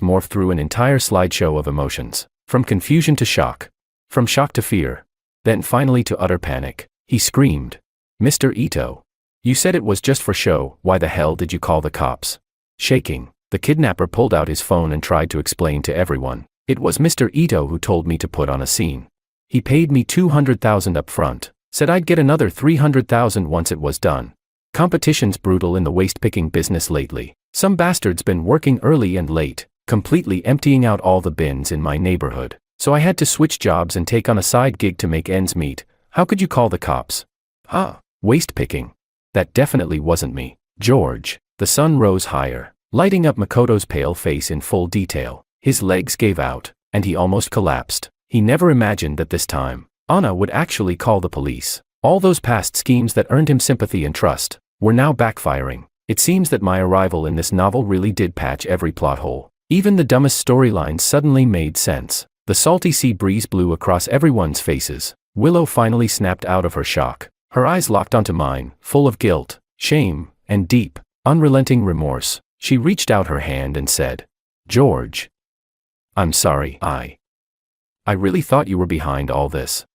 morphed through an entire slideshow of emotions, from confusion to shock, from shock to fear, then finally to utter panic. He screamed, "Mr. Ito, you said it was just for show, why the hell did you call the cops?" Shaking, the kidnapper pulled out his phone and tried to explain to everyone. "It was Mr. Ito who told me to put on a scene. He paid me 200,000 up front, said I'd get another 300,000 once it was done. Competition's brutal in the waste-picking business lately. Some bastard's been working early and late, completely emptying out all the bins in my neighborhood. So I had to switch jobs and take on a side gig to make ends meet. How could you call the cops?" Waste-picking. That definitely wasn't me. George." The sun rose higher, lighting up Makoto's pale face in full detail. His legs gave out, and he almost collapsed. He never imagined that this time, Anna would actually call the police. All those past schemes that earned him sympathy and trust were now backfiring. It seems that my arrival in this novel really did patch every plot hole. Even the dumbest storylines suddenly made sense. The salty sea breeze blew across everyone's faces. Willow finally snapped out of her shock. Her eyes locked onto mine, full of guilt, shame, and deep, unrelenting remorse. She reached out her hand and said, "George, I'm sorry. I really thought you were behind all this.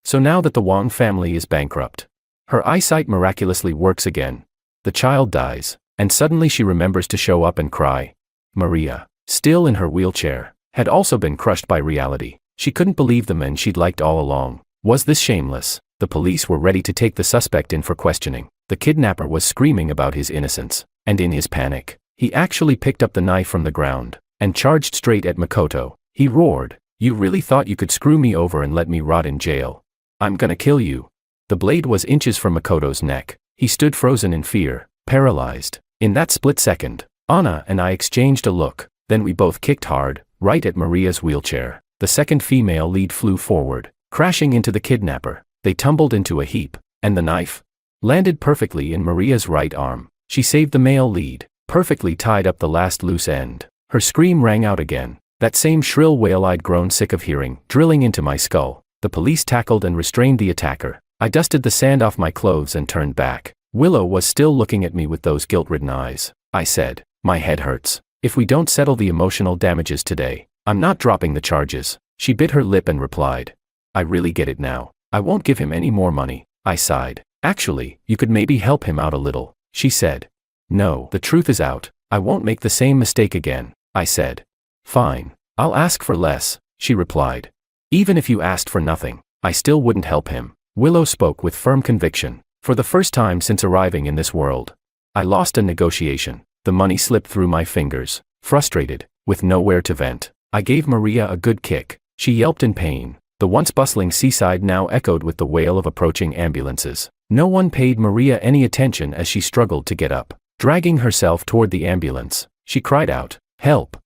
So now that the Wong family is bankrupt, her eyesight miraculously works again. The child dies, and suddenly she remembers to show up and cry." Maria, still in her wheelchair, had also been crushed by reality. She couldn't believe the men she'd liked all along Was this shameless? The police were ready to take the suspect in for questioning. The kidnapper was screaming about his innocence, and in his panic, he actually picked up the knife from the ground and charged straight at Makoto. He roared, "You really thought you could screw me over and let me rot in jail? I'm gonna kill you." The blade was inches from Makoto's neck. He stood frozen in fear, paralyzed. In that split second, Anna and I exchanged a look, then we both kicked hard, right at Maria's wheelchair. The second female lead flew forward, crashing into the kidnapper. They tumbled into a heap, and the knife landed perfectly in Maria's right arm. She saved the male lead, perfectly tied up the last loose end. Her scream rang out again, that same shrill wail I'd grown sick of hearing, drilling into my skull. The police tackled and restrained the attacker. I dusted the sand off my clothes and turned back. Willow was still looking at me with those guilt-ridden eyes. I said, "My head hurts. If we don't settle the emotional damages today, I'm not dropping the charges." She bit her lip and replied, "I really get it now. I won't give him any more money." I sighed. "Actually, you could maybe help him out a little," she said. "No, the truth is out. I won't make the same mistake again," I said. "Fine. I'll ask for less," she replied. "Even if you asked for nothing, I still wouldn't help him." Willow spoke with firm conviction. For the first time since arriving in this world, I lost a negotiation. The money slipped through my fingers. Frustrated, with nowhere to vent, I gave Maria a good kick. She yelped in pain. The once bustling seaside now echoed with the wail of approaching ambulances. No one paid Maria any attention as she struggled to get up. Dragging herself toward the ambulance, she cried out, "Help!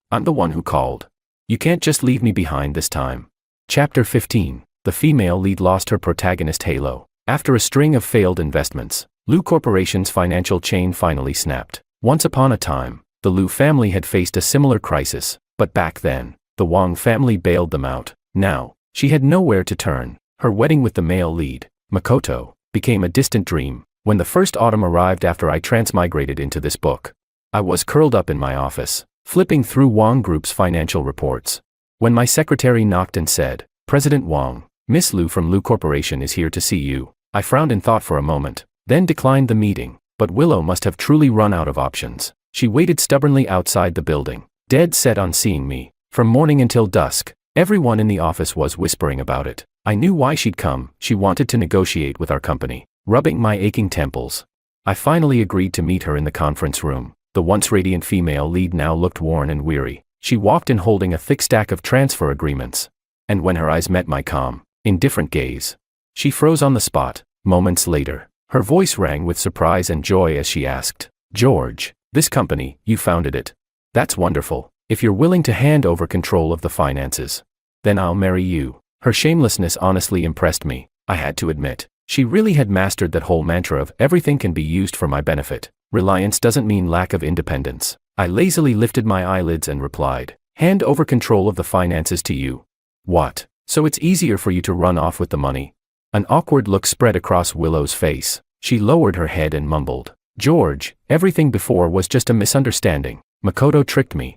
I'm the one who called. You can't just leave me behind this time." Chapter 15. The female lead lost her protagonist halo. After a string of failed investments, Liu Corporation's financial chain finally snapped. Once upon a time, the Liu family had faced a similar crisis, but back then, the Wang family bailed them out. Now, she had nowhere to turn. Her wedding with the male lead, Makoto, became a distant dream. When the first autumn arrived after I transmigrated into this book, I was curled up in my office, flipping through Wang Group's financial reports. When my secretary knocked and said, "President Wang, Miss Liu from Liu Corporation is here to see you," I frowned in thought for a moment, then declined the meeting. But Willow must have truly run out of options. She waited stubbornly outside the building, dead set on seeing me. From morning until dusk, everyone in the office was whispering about it. I knew why she'd come. She wanted to negotiate with our company. Rubbing my aching temples, I finally agreed to meet her in the conference room. The once radiant female lead now looked worn and weary. She walked in holding a thick stack of transfer agreements. And when her eyes met my calm, indifferent gaze, she froze on the spot. Moments later, her voice rang with surprise and joy as she asked, "George, this company, you founded it. That's wonderful. If you're willing to hand over control of the finances, then I'll marry you." Her shamelessness honestly impressed me, I had to admit. She really had mastered that whole mantra of everything can be used for my benefit. Reliance doesn't mean lack of independence. I lazily lifted my eyelids and replied, "Hand over control of the finances to you. What? So it's easier for you to run off with the money?" An awkward look spread across Willow's face. She lowered her head and mumbled, "George, everything before was just a misunderstanding. Makoto tricked me.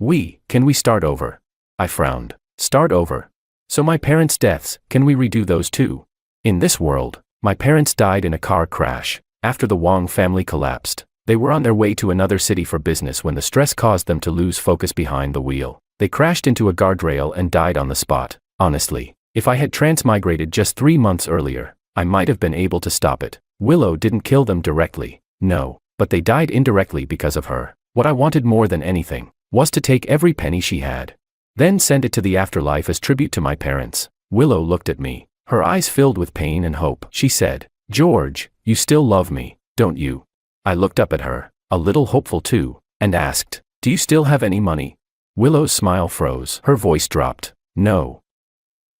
Can we start over?" I frowned. Start over? So my parents' deaths, can we redo those too? In this world, my parents died in a car crash. After the Wang family collapsed, they were on their way to another city for business when the stress caused them to lose focus behind the wheel. They crashed into a guardrail and died on the spot. Honestly, if I had transmigrated just 3 months earlier, I might have been able to stop it. Willow didn't kill them directly, no, but they died indirectly because of her. What I wanted more than anything was to take every penny she had, then send it to the afterlife as tribute to my parents. Willow looked at me, her eyes filled with pain and hope. She said, "George, you still love me, don't you?" I looked up at her, a little hopeful too, and asked, "Do you still have any money?" Willow's smile froze. Her voice dropped. "No.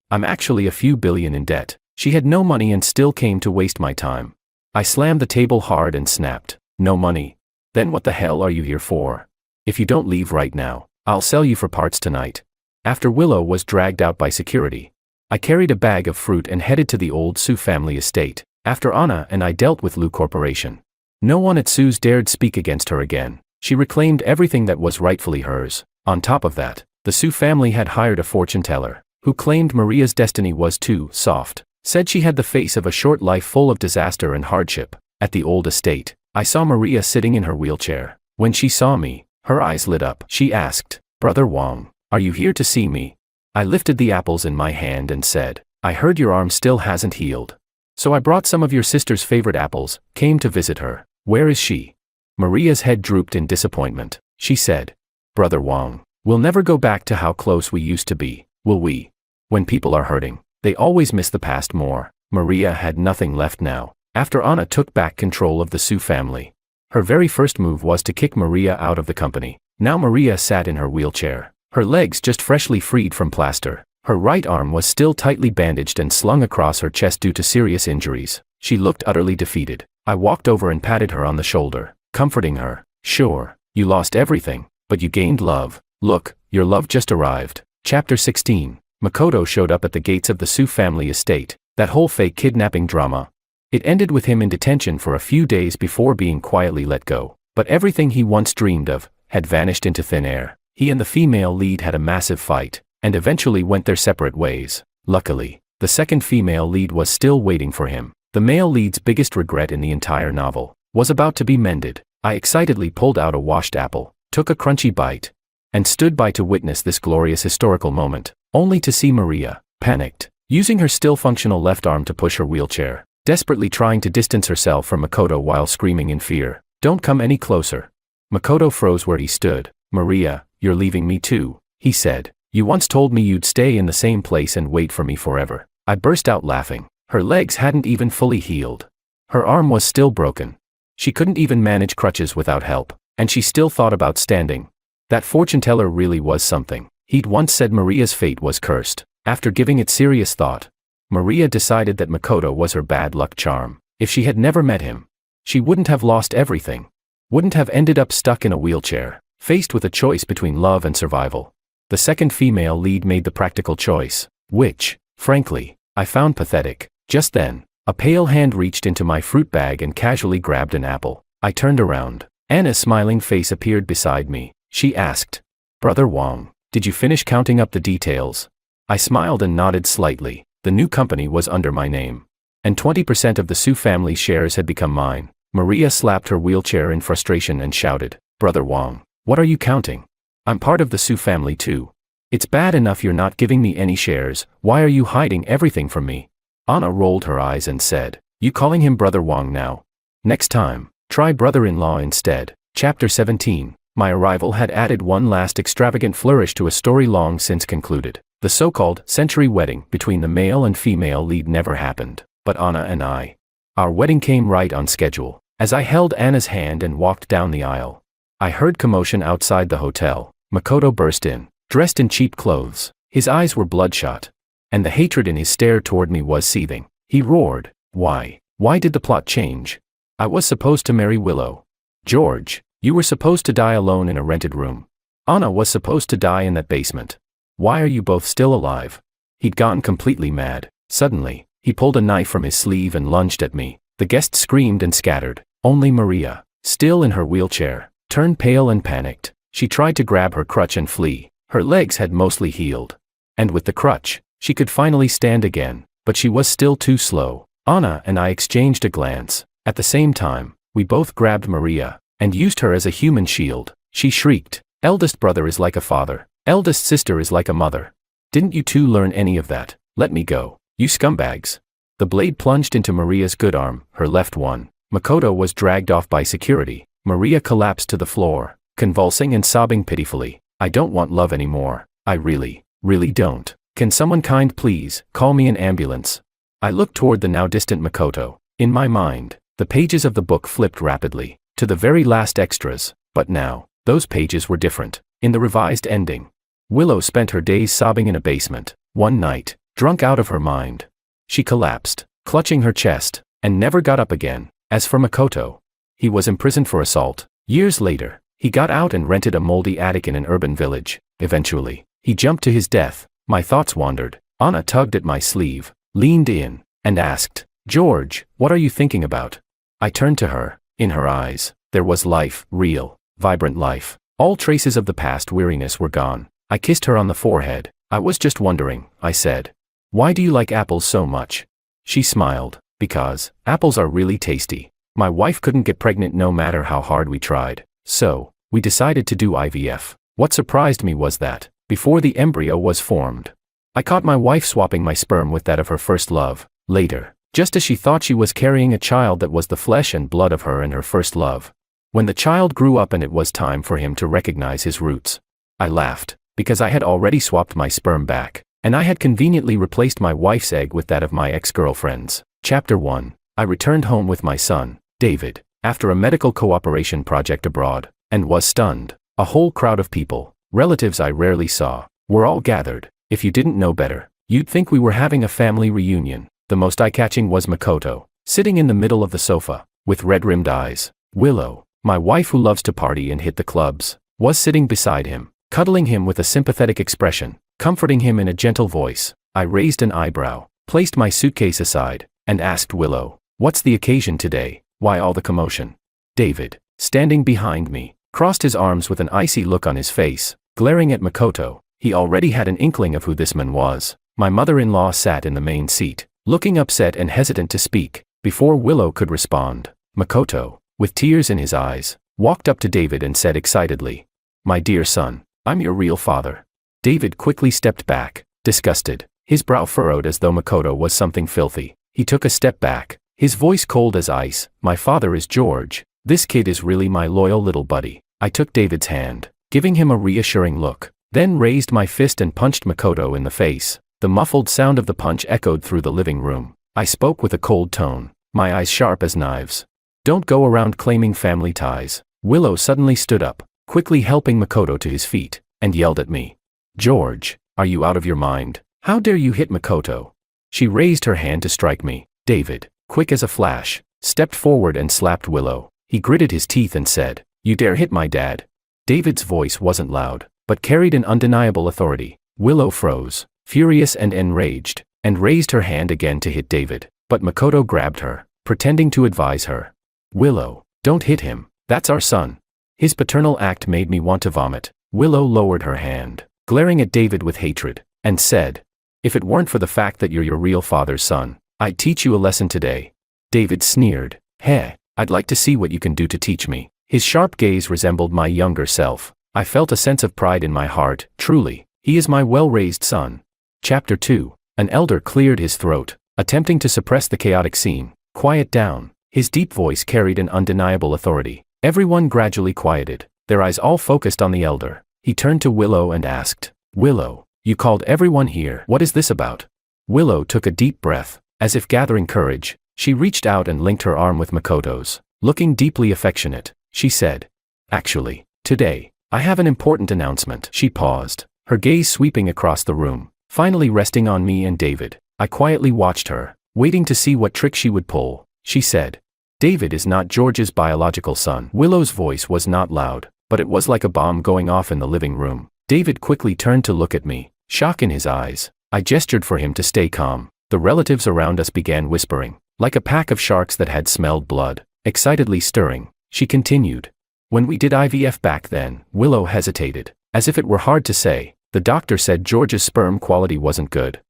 I'm actually a few billion in debt." She had no money and still came to waste my time. I slammed the table hard and snapped, "No money? Then what the hell are you here for? If you don't leave right now, I'll sell you for parts tonight." After Willow was dragged out by security, I carried a bag of fruit and headed to the old Su family estate. After Anna and I dealt with Liu Corporation, no one at Su's dared speak against her again. She reclaimed everything that was rightfully hers. On top of that, the Su family had hired a fortune teller, who claimed Maria's destiny was too soft, said she had the face of a short life full of disaster and hardship. At the old estate, I saw Maria sitting in her wheelchair. When she saw me, her eyes lit up. She asked, "Brother Wang, are you here to see me?" I lifted the apples in my hand and said, I heard your arm still hasn't healed. So I brought some of your sister's favorite apples, came to visit her. Where is she? Maria's head drooped in disappointment. She said, Brother Wang, we'll never go back to how close we used to be, will we? When people are hurting, they always miss the past more. Maria had nothing left now, after Anna took back control of the Su family. Her very first move was to kick Maria out of the company. Now Maria sat in her wheelchair, her legs just freshly freed from plaster. Her right arm was still tightly bandaged and slung across her chest due to serious injuries. She looked utterly defeated. I walked over and patted her on the shoulder, comforting her. Sure, you lost everything, but you gained love. Look, your love just arrived. Chapter 16. Makoto showed up at the gates of the Su family estate. That whole fake kidnapping drama. It ended with him in detention for a few days before being quietly let go. But everything he once dreamed of had vanished into thin air. He and the female lead had a massive fight, and eventually went their separate ways. Luckily, the second female lead was still waiting for him. The male lead's biggest regret in the entire novel was about to be mended. I excitedly pulled out a washed apple, took a crunchy bite, and stood by to witness this glorious historical moment, only to see Maria, panicked, using her still functional left arm to push her wheelchair, desperately trying to distance herself from Makoto while screaming in fear, "Don't come any closer." Makoto froze where he stood. "Maria, you're leaving me too," he said. "You once told me you'd stay in the same place and wait for me forever." I burst out laughing. Her legs hadn't even fully healed. Her arm was still broken. She couldn't even manage crutches without help, and she still thought about standing. That fortune teller really was something. He'd once said Maria's fate was cursed. After giving it serious thought, Maria decided that Makoto was her bad luck charm. If she had never met him, she wouldn't have lost everything. Wouldn't have ended up stuck in a wheelchair, faced with a choice between love and survival. The second female lead made the practical choice, which, frankly, I found pathetic. Just then, a pale hand reached into my fruit bag and casually grabbed an apple. I turned around. Anna's smiling face appeared beside me. She asked, "Brother Wang, did you finish counting up the details?" I smiled and nodded slightly. The new company was under my name, and 20% of the Su family shares had become mine. Maria slapped her wheelchair in frustration and shouted, "Brother Wang, what are you counting? I'm part of the Su family too. It's bad enough you're not giving me any shares, why are you hiding everything from me?" Anna rolled her eyes and said, "You calling him Brother Wang now? Next time, try brother-in-law instead." Chapter 17. My arrival had added one last extravagant flourish to a story long since concluded. The so-called century wedding between the male and female lead never happened, but Anna and our wedding came right on schedule. As I held Anna's hand and walked down the aisle, I heard commotion outside the hotel. Makoto burst in, dressed in cheap clothes. His eyes were bloodshot, and the hatred in his stare toward me was seething. He roared, Why did the plot change? I was supposed to marry Willow. George, you were supposed to die alone in a rented room. Anna was supposed to die in that basement. Why are you both still alive?" He'd gone completely mad. Suddenly, he pulled a knife from his sleeve and lunged at me. The guests screamed and scattered. Only Maria, still in her wheelchair, turned pale and panicked. She tried to grab her crutch and flee. Her legs had mostly healed, and with the crutch, she could finally stand again, but she was still too slow. Anna and I exchanged a glance. At the same time, we both grabbed Maria and used her as a human shield. She shrieked, "Eldest brother is like a father. Eldest sister is like a mother. Didn't you two learn any of that? Let me go, you scumbags." The blade plunged into Maria's good arm, her left one. Makoto was dragged off by security. Maria collapsed to the floor, convulsing and sobbing pitifully. "I don't want love anymore. I really don't. Can someone kind please call me an ambulance?" I looked toward the now distant Makoto. In my mind, the pages of the book flipped rapidly to the very last extras, but now, those pages were different. In the revised ending, Willow spent her days sobbing in a basement. One night, drunk out of her mind, she collapsed, clutching her chest, and never got up again. As for Makoto, he was imprisoned for assault. Years later, he got out and rented a moldy attic in an urban village. Eventually, he jumped to his death. My thoughts wandered. Anna tugged at my sleeve, leaned in, and asked, "George, what are you thinking about?" I turned to her. In her eyes, there was life, real, vibrant life. All traces of the past weariness were gone. I kissed her on the forehead. "I was just wondering," I said. "Why do you like apples so much?" She smiled. "Because apples are really tasty. My wife couldn't get pregnant no matter how hard we tried. So, we decided to do IVF. What surprised me was that, before the embryo was formed, I caught my wife swapping my sperm with that of her first love, later, just as she thought she was carrying a child that was the flesh and blood of her and her first love. When the child grew up and it was time for him to recognize his roots, I laughed, because I had already swapped my sperm back, and I had conveniently replaced my wife's egg with that of my ex-girlfriend's. Chapter 1. I returned home with my son, David, after a medical cooperation project abroad, and was stunned. A whole crowd of people, relatives I rarely saw, were all gathered. If you didn't know better, you'd think we were having a family reunion. The most eye-catching was Makoto, sitting in the middle of the sofa, with red-rimmed eyes. Willow, my wife who loves to party and hit the clubs, was sitting beside him, cuddling him with a sympathetic expression, comforting him in a gentle voice. I raised an eyebrow, placed my suitcase aside, and asked Willow, "What's the occasion today? Why all the commotion?" David, standing behind me, crossed his arms with an icy look on his face, glaring at Makoto. He already had an inkling of who this man was. My mother-in-law sat in the main seat, looking upset and hesitant to speak. Before Willow could respond, Makoto, with tears in his eyes, walked up to David and said excitedly, "My dear son, I'm your real father." David quickly stepped back, disgusted, his brow furrowed as though Makoto was something filthy. He took a step back, his voice cold as ice. "My father is George. This kid is really my loyal little buddy." I took David's hand, giving him a reassuring look, then raised my fist and punched Makoto in the face. The muffled sound of the punch echoed through the living room. I spoke with a cold tone, my eyes sharp as knives. "Don't go around claiming family ties." Willow suddenly stood up, quickly helping Makoto to his feet, and yelled at me, "George, are you out of your mind? How dare you hit Makoto?" She raised her hand to strike me. David, quick as a flash, stepped forward and slapped Willow. He gritted his teeth and said, "You dare hit my dad?" David's voice wasn't loud, but carried an undeniable authority. Willow froze, furious and enraged, and raised her hand again to hit David, but Makoto grabbed her, pretending to advise her. "Willow, don't hit him, that's our son." His paternal act made me want to vomit. Willow lowered her hand, glaring at David with hatred, and said, "If it weren't for the fact that you're your real father's son, I'd teach you a lesson today." David sneered, "Heh, I'd like to see what you can do to teach me." His sharp gaze resembled my younger self. I felt a sense of pride in my heart. Truly, he is my well-raised son. Chapter 2. An elder cleared his throat, attempting to suppress the chaotic scene. "Quiet down." His deep voice carried an undeniable authority. Everyone gradually quieted, their eyes all focused on the elder. He turned to Willow and asked, "Willow, you called everyone here. What is this about?" Willow took a deep breath. As if gathering courage, she reached out and linked her arm with Makoto's. Looking deeply affectionate, she said, "Actually, today, I have an important announcement." She paused, her gaze sweeping across the room, finally resting on me and David. I quietly watched her, waiting to see what trick she would pull. She said, "David is not George's biological son." Willow's voice was not loud, but it was like a bomb going off in the living room. David quickly turned to look at me, shock in his eyes. I gestured for him to stay calm. The relatives around us began whispering, like a pack of sharks that had smelled blood, excitedly stirring. She continued, "When we did IVF back then," Willow hesitated, as if it were hard to say, "the doctor said George's sperm quality wasn't good."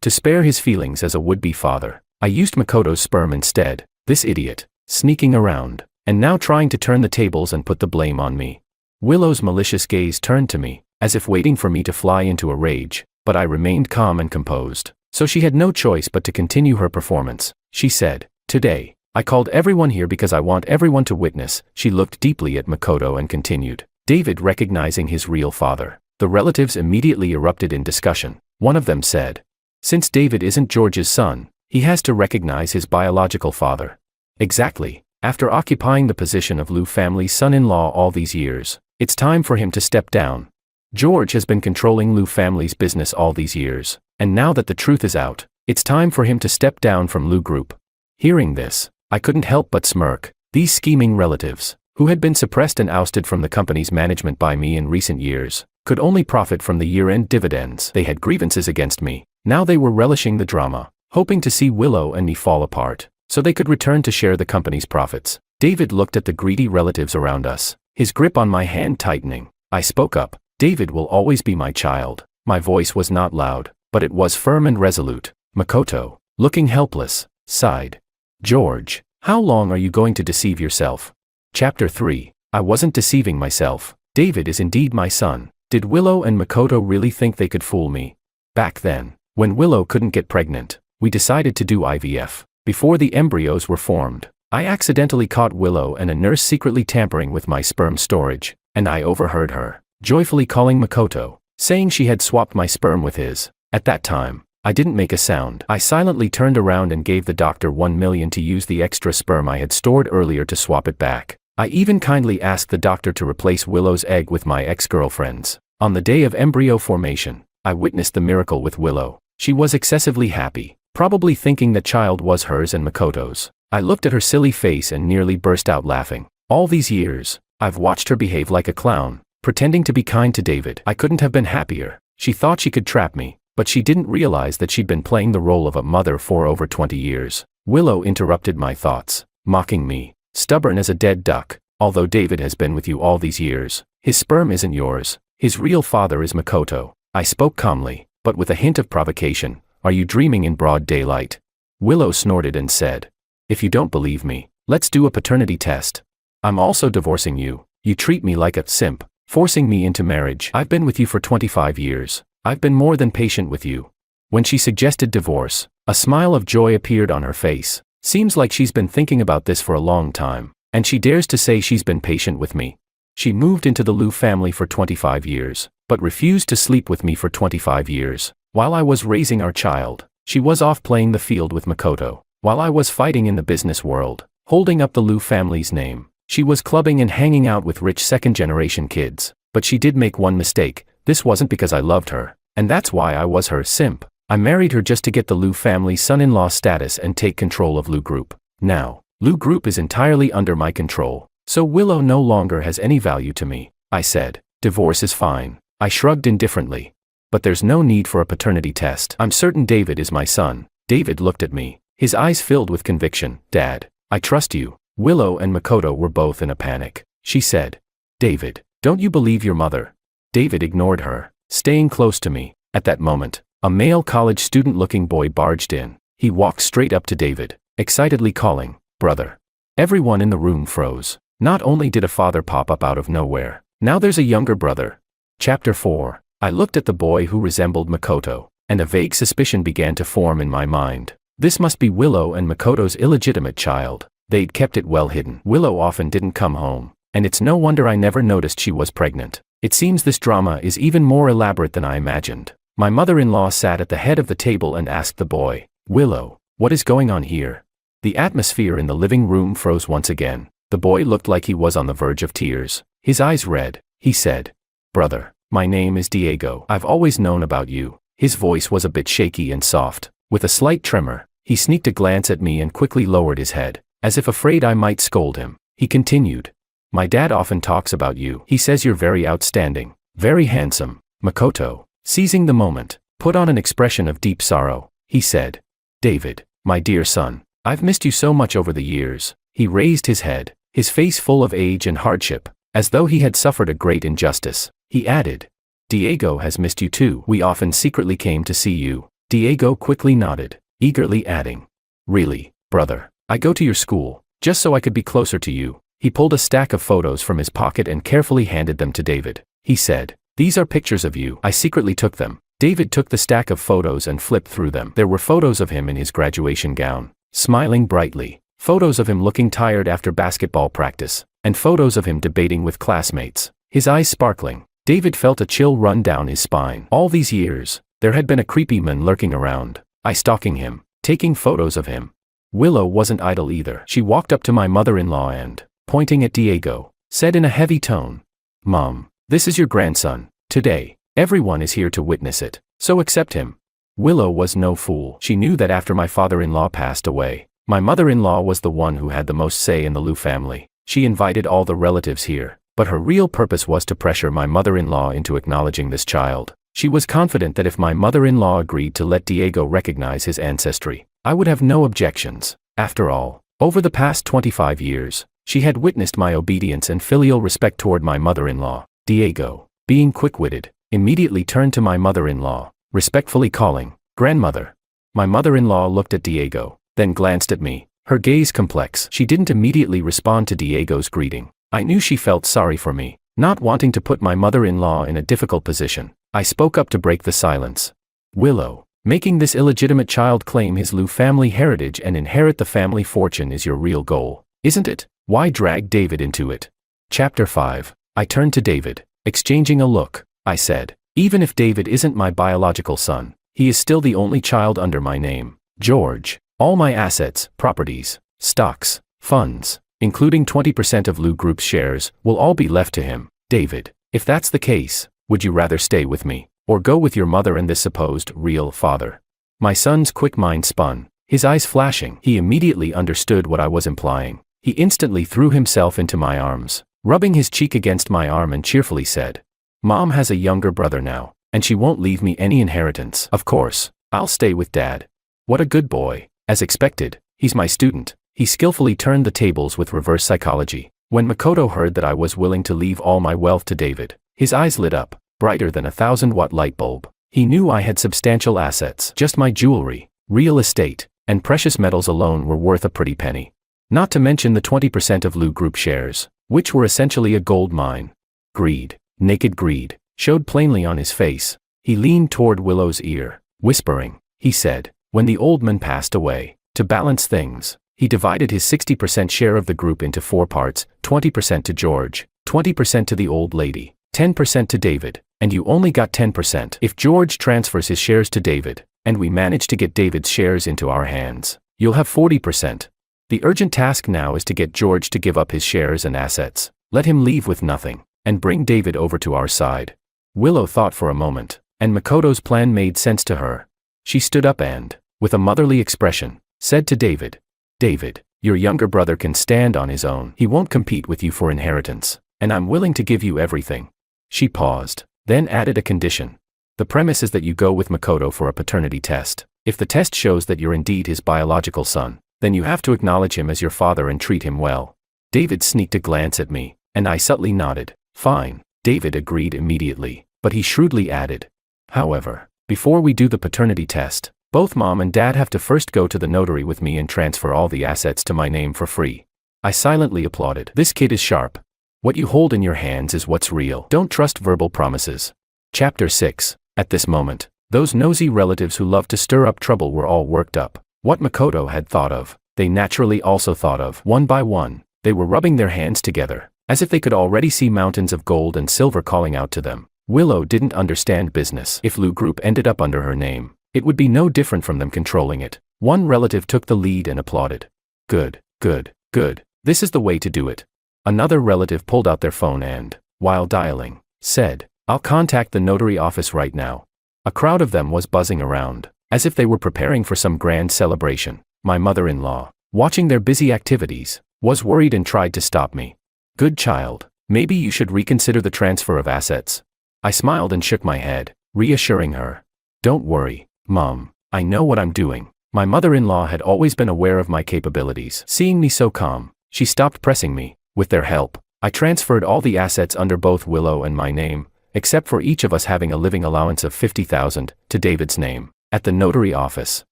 To spare his feelings as a would-be father, I used Makoto's sperm instead. This idiot, sneaking around, and now trying to turn the tables and put the blame on me. Willow's malicious gaze turned to me, as if waiting for me to fly into a rage, but I remained calm and composed, so she had no choice but to continue her performance. She said, "Today, I called everyone here because I want everyone to witness." She looked deeply at Makoto and continued, David recognizing his real father. The relatives immediately erupted in discussion. One of them said, "Since David isn't George's son, he has to recognize his biological father." Exactly. After occupying the position of Liu family's son-in-law all these years, it's time for him to step down. George has been controlling Liu family's business all these years, and now that the truth is out, it's time for him to step down from Liu Group. Hearing this, I couldn't help but smirk. These scheming relatives, who had been suppressed and ousted from the company's management by me in recent years, could only profit from the year-end dividends. They had grievances against me. Now they were relishing the drama, hoping to see Willow and me fall apart, so they could return to share the company's profits. David looked at the greedy relatives around us, his grip on my hand tightening. I spoke up. "David will always be my child." My voice was not loud, but it was firm and resolute. Makoto, looking helpless, sighed. "George, how long are you going to deceive yourself?" Chapter 3. I wasn't deceiving myself. David is indeed my son. Did Willow and Makoto really think they could fool me? Back then, when Willow couldn't get pregnant, we decided to do IVF. Before the embryos were formed, I accidentally caught Willow and a nurse secretly tampering with my sperm storage, and I overheard her joyfully calling Makoto, saying she had swapped my sperm with his. At that time, I didn't make a sound. I silently turned around and gave the doctor 1 million to use the extra sperm I had stored earlier to swap it back. I even kindly asked the doctor to replace Willow's egg with my ex-girlfriend's. On the day of embryo formation, I witnessed the miracle with Willow. She was excessively happy, probably thinking the child was hers and Makoto's. I looked at her silly face and nearly burst out laughing. All these years, I've watched her behave like a clown, pretending to be kind to David. I couldn't have been happier. She thought she could trap me, but she didn't realize that she'd been playing the role of a mother for over 20 years. Willow interrupted my thoughts, mocking me, stubborn as a dead duck. Although David has been with you all these years, his sperm isn't yours. His real father is Makoto. I spoke calmly, but with a hint of provocation. Are you dreaming in broad daylight? Willow snorted and said, if you don't believe me, let's do a paternity test. I'm also divorcing you. You treat me like a simp, forcing me into marriage. I've been with you for 25 years. I've been more than patient with you. When she suggested divorce, a smile of joy appeared on her face. Seems like she's been thinking about this for a long time, and she dares to say she's been patient with me. She moved into the Liu family for 25 years, but refused to sleep with me for 25 years. While I was raising our child, she was off playing the field with Makoto. While I was fighting in the business world, holding up the Liu family's name, she was clubbing and hanging out with rich second-generation kids. But she did make one mistake. This wasn't because I loved her, and that's why I was her simp. I married her just to get the Liu family's son-in-law status and take control of Liu Group. Now, Liu Group is entirely under my control, so Willow no longer has any value to me. I said, divorce is fine. I shrugged indifferently. But there's no need for a paternity test. I'm certain David is my son. David looked at me, his eyes filled with conviction. Dad, I trust you. Willow and Makoto were both in a panic. She said, David, don't you believe your mother? David ignored her, staying close to me. At that moment, a male college student-looking boy barged in. He walked straight up to David, excitedly calling, brother. Everyone in the room froze. Not only did a father pop up out of nowhere, now there's a younger brother. Chapter 4. I looked at the boy who resembled Makoto, and a vague suspicion began to form in my mind. This must be Willow and Makoto's illegitimate child. They'd kept it well hidden. Willow often didn't come home, and it's no wonder I never noticed she was pregnant. It seems this drama is even more elaborate than I imagined. My mother-in-law sat at the head of the table and asked the boy, Willow, what is going on here? The atmosphere in the living room froze once again. The boy looked like he was on the verge of tears. His eyes red. He said, brother, my name is Diego. I've always known about you. His voice was a bit shaky and soft. With a slight tremor, he sneaked a glance at me and quickly lowered his head, as if afraid I might scold him. He continued, my dad often talks about you. He says you're very outstanding, very handsome. Makoto, seizing the moment, put on an expression of deep sorrow. He said, David, my dear son, I've missed you so much over the years. He raised his head, his face full of age and hardship, as though he had suffered a great injustice. He added, Diego has missed you too. We often secretly came to see you. Diego quickly nodded, eagerly adding, really, brother, I go to your school, just so I could be closer to you. He pulled a stack of photos from his pocket and carefully handed them to David. He said, these are pictures of you. I secretly took them. David took the stack of photos and flipped through them. There were photos of him in his graduation gown, smiling brightly, photos of him looking tired after basketball practice, and photos of him debating with classmates, his eyes sparkling. David felt a chill run down his spine. All these years, there had been a creepy man lurking around, stalking him, taking photos of him. Willow wasn't idle either. She walked up to my mother-in-law and, pointing at Diego, said in a heavy tone, Mom, this is your grandson. Today, everyone is here to witness it, so accept him. Willow was no fool. She knew that after my father-in-law passed away, my mother-in-law was the one who had the most say in the Liu family. She invited all the relatives here, but her real purpose was to pressure my mother-in-law into acknowledging this child. She was confident that if my mother-in-law agreed to let Diego recognize his ancestry, I would have no objections. After all, over the past 25 years, she had witnessed my obedience and filial respect toward my mother-in-law. Diego, being quick-witted, immediately turned to my mother-in-law, respectfully calling, Grandmother. My mother-in-law looked at Diego, then glanced at me, her gaze complex. She didn't immediately respond to Diego's greeting. I knew she felt sorry for me, not wanting to put my mother-in-law in a difficult position. I spoke up to break the silence. Willow, making this illegitimate child claim his Lu family heritage and inherit the family fortune is your real goal, isn't it? Why drag David into it? Chapter 5. I turned to David. Exchanging a look, I said, even if David isn't my biological son, he is still the only child under my name, George. All my assets, properties, stocks, funds, including 20% of Lu Group's shares, will all be left to him. David, if that's the case, would you rather stay with me, or go with your mother and this supposed real father? My son's quick mind spun, his eyes flashing. He immediately understood what I was implying. He instantly threw himself into my arms, rubbing his cheek against my arm and cheerfully said, Mom has a younger brother now, and she won't leave me any inheritance. Of course, I'll stay with Dad. What a good boy. As expected, he's my student. He skillfully turned the tables with reverse psychology. When Makoto heard that I was willing to leave all my wealth to David, his eyes lit up, brighter than a 1,000-watt light bulb. He knew I had substantial assets. Just my jewelry, real estate, and precious metals alone were worth a pretty penny. Not to mention the 20% of Lu Group shares, which were essentially a gold mine. Greed, naked greed, showed plainly on his face. He leaned toward Willow's ear, whispering. He said, when the old man passed away, to balance things, he divided his 60% share of the group into 4 parts, 20% to George, 20% to the old lady, 10% to David, and you only got 10%. If George transfers his shares to David, and we manage to get David's shares into our hands, you'll have 40%. The urgent task now is to get George to give up his shares and assets, let him leave with nothing, and bring David over to our side. Willow thought for a moment, and Makoto's plan made sense to her. She stood up and, with a motherly expression, said to David, David, your younger brother can stand on his own. He won't compete with you for inheritance, and I'm willing to give you everything. She paused, then added a condition. The premise is that you go with Makoto for a paternity test. If the test shows that you're indeed his biological son, then you have to acknowledge him as your father and treat him well. David sneaked a glance at me, and I subtly nodded. Fine. David agreed immediately, but he shrewdly added, however, before we do the paternity test, both Mom and Dad have to first go to the notary with me and transfer all the assets to my name for free. I silently applauded. This kid is sharp. What you hold in your hands is what's real. Don't trust verbal promises. Chapter 6. At this moment, those nosy relatives who love to stir up trouble were all worked up. What Makoto had thought of, they naturally also thought of. One by one, they were rubbing their hands together, as if they could already see mountains of gold and silver calling out to them. Willow didn't understand business. If Lu Group ended up under her name, it would be no different from them controlling it. One relative took the lead and applauded. Good, good, good. This is the way to do it. Another relative pulled out their phone and, while dialing, said, I'll contact the notary office right now. A crowd of them was buzzing around, as if they were preparing for some grand celebration. My mother-in-law, watching their busy activities, was worried and tried to stop me. Good child, maybe you should reconsider the transfer of assets. I smiled and shook my head, reassuring her. Don't worry, Mom, I know what I'm doing. My mother-in-law had always been aware of my capabilities. Seeing me so calm, she stopped pressing me. With their help, I transferred all the assets under both Willow and my name, except for each of us having a living allowance of $50,000, to David's name. At the notary office,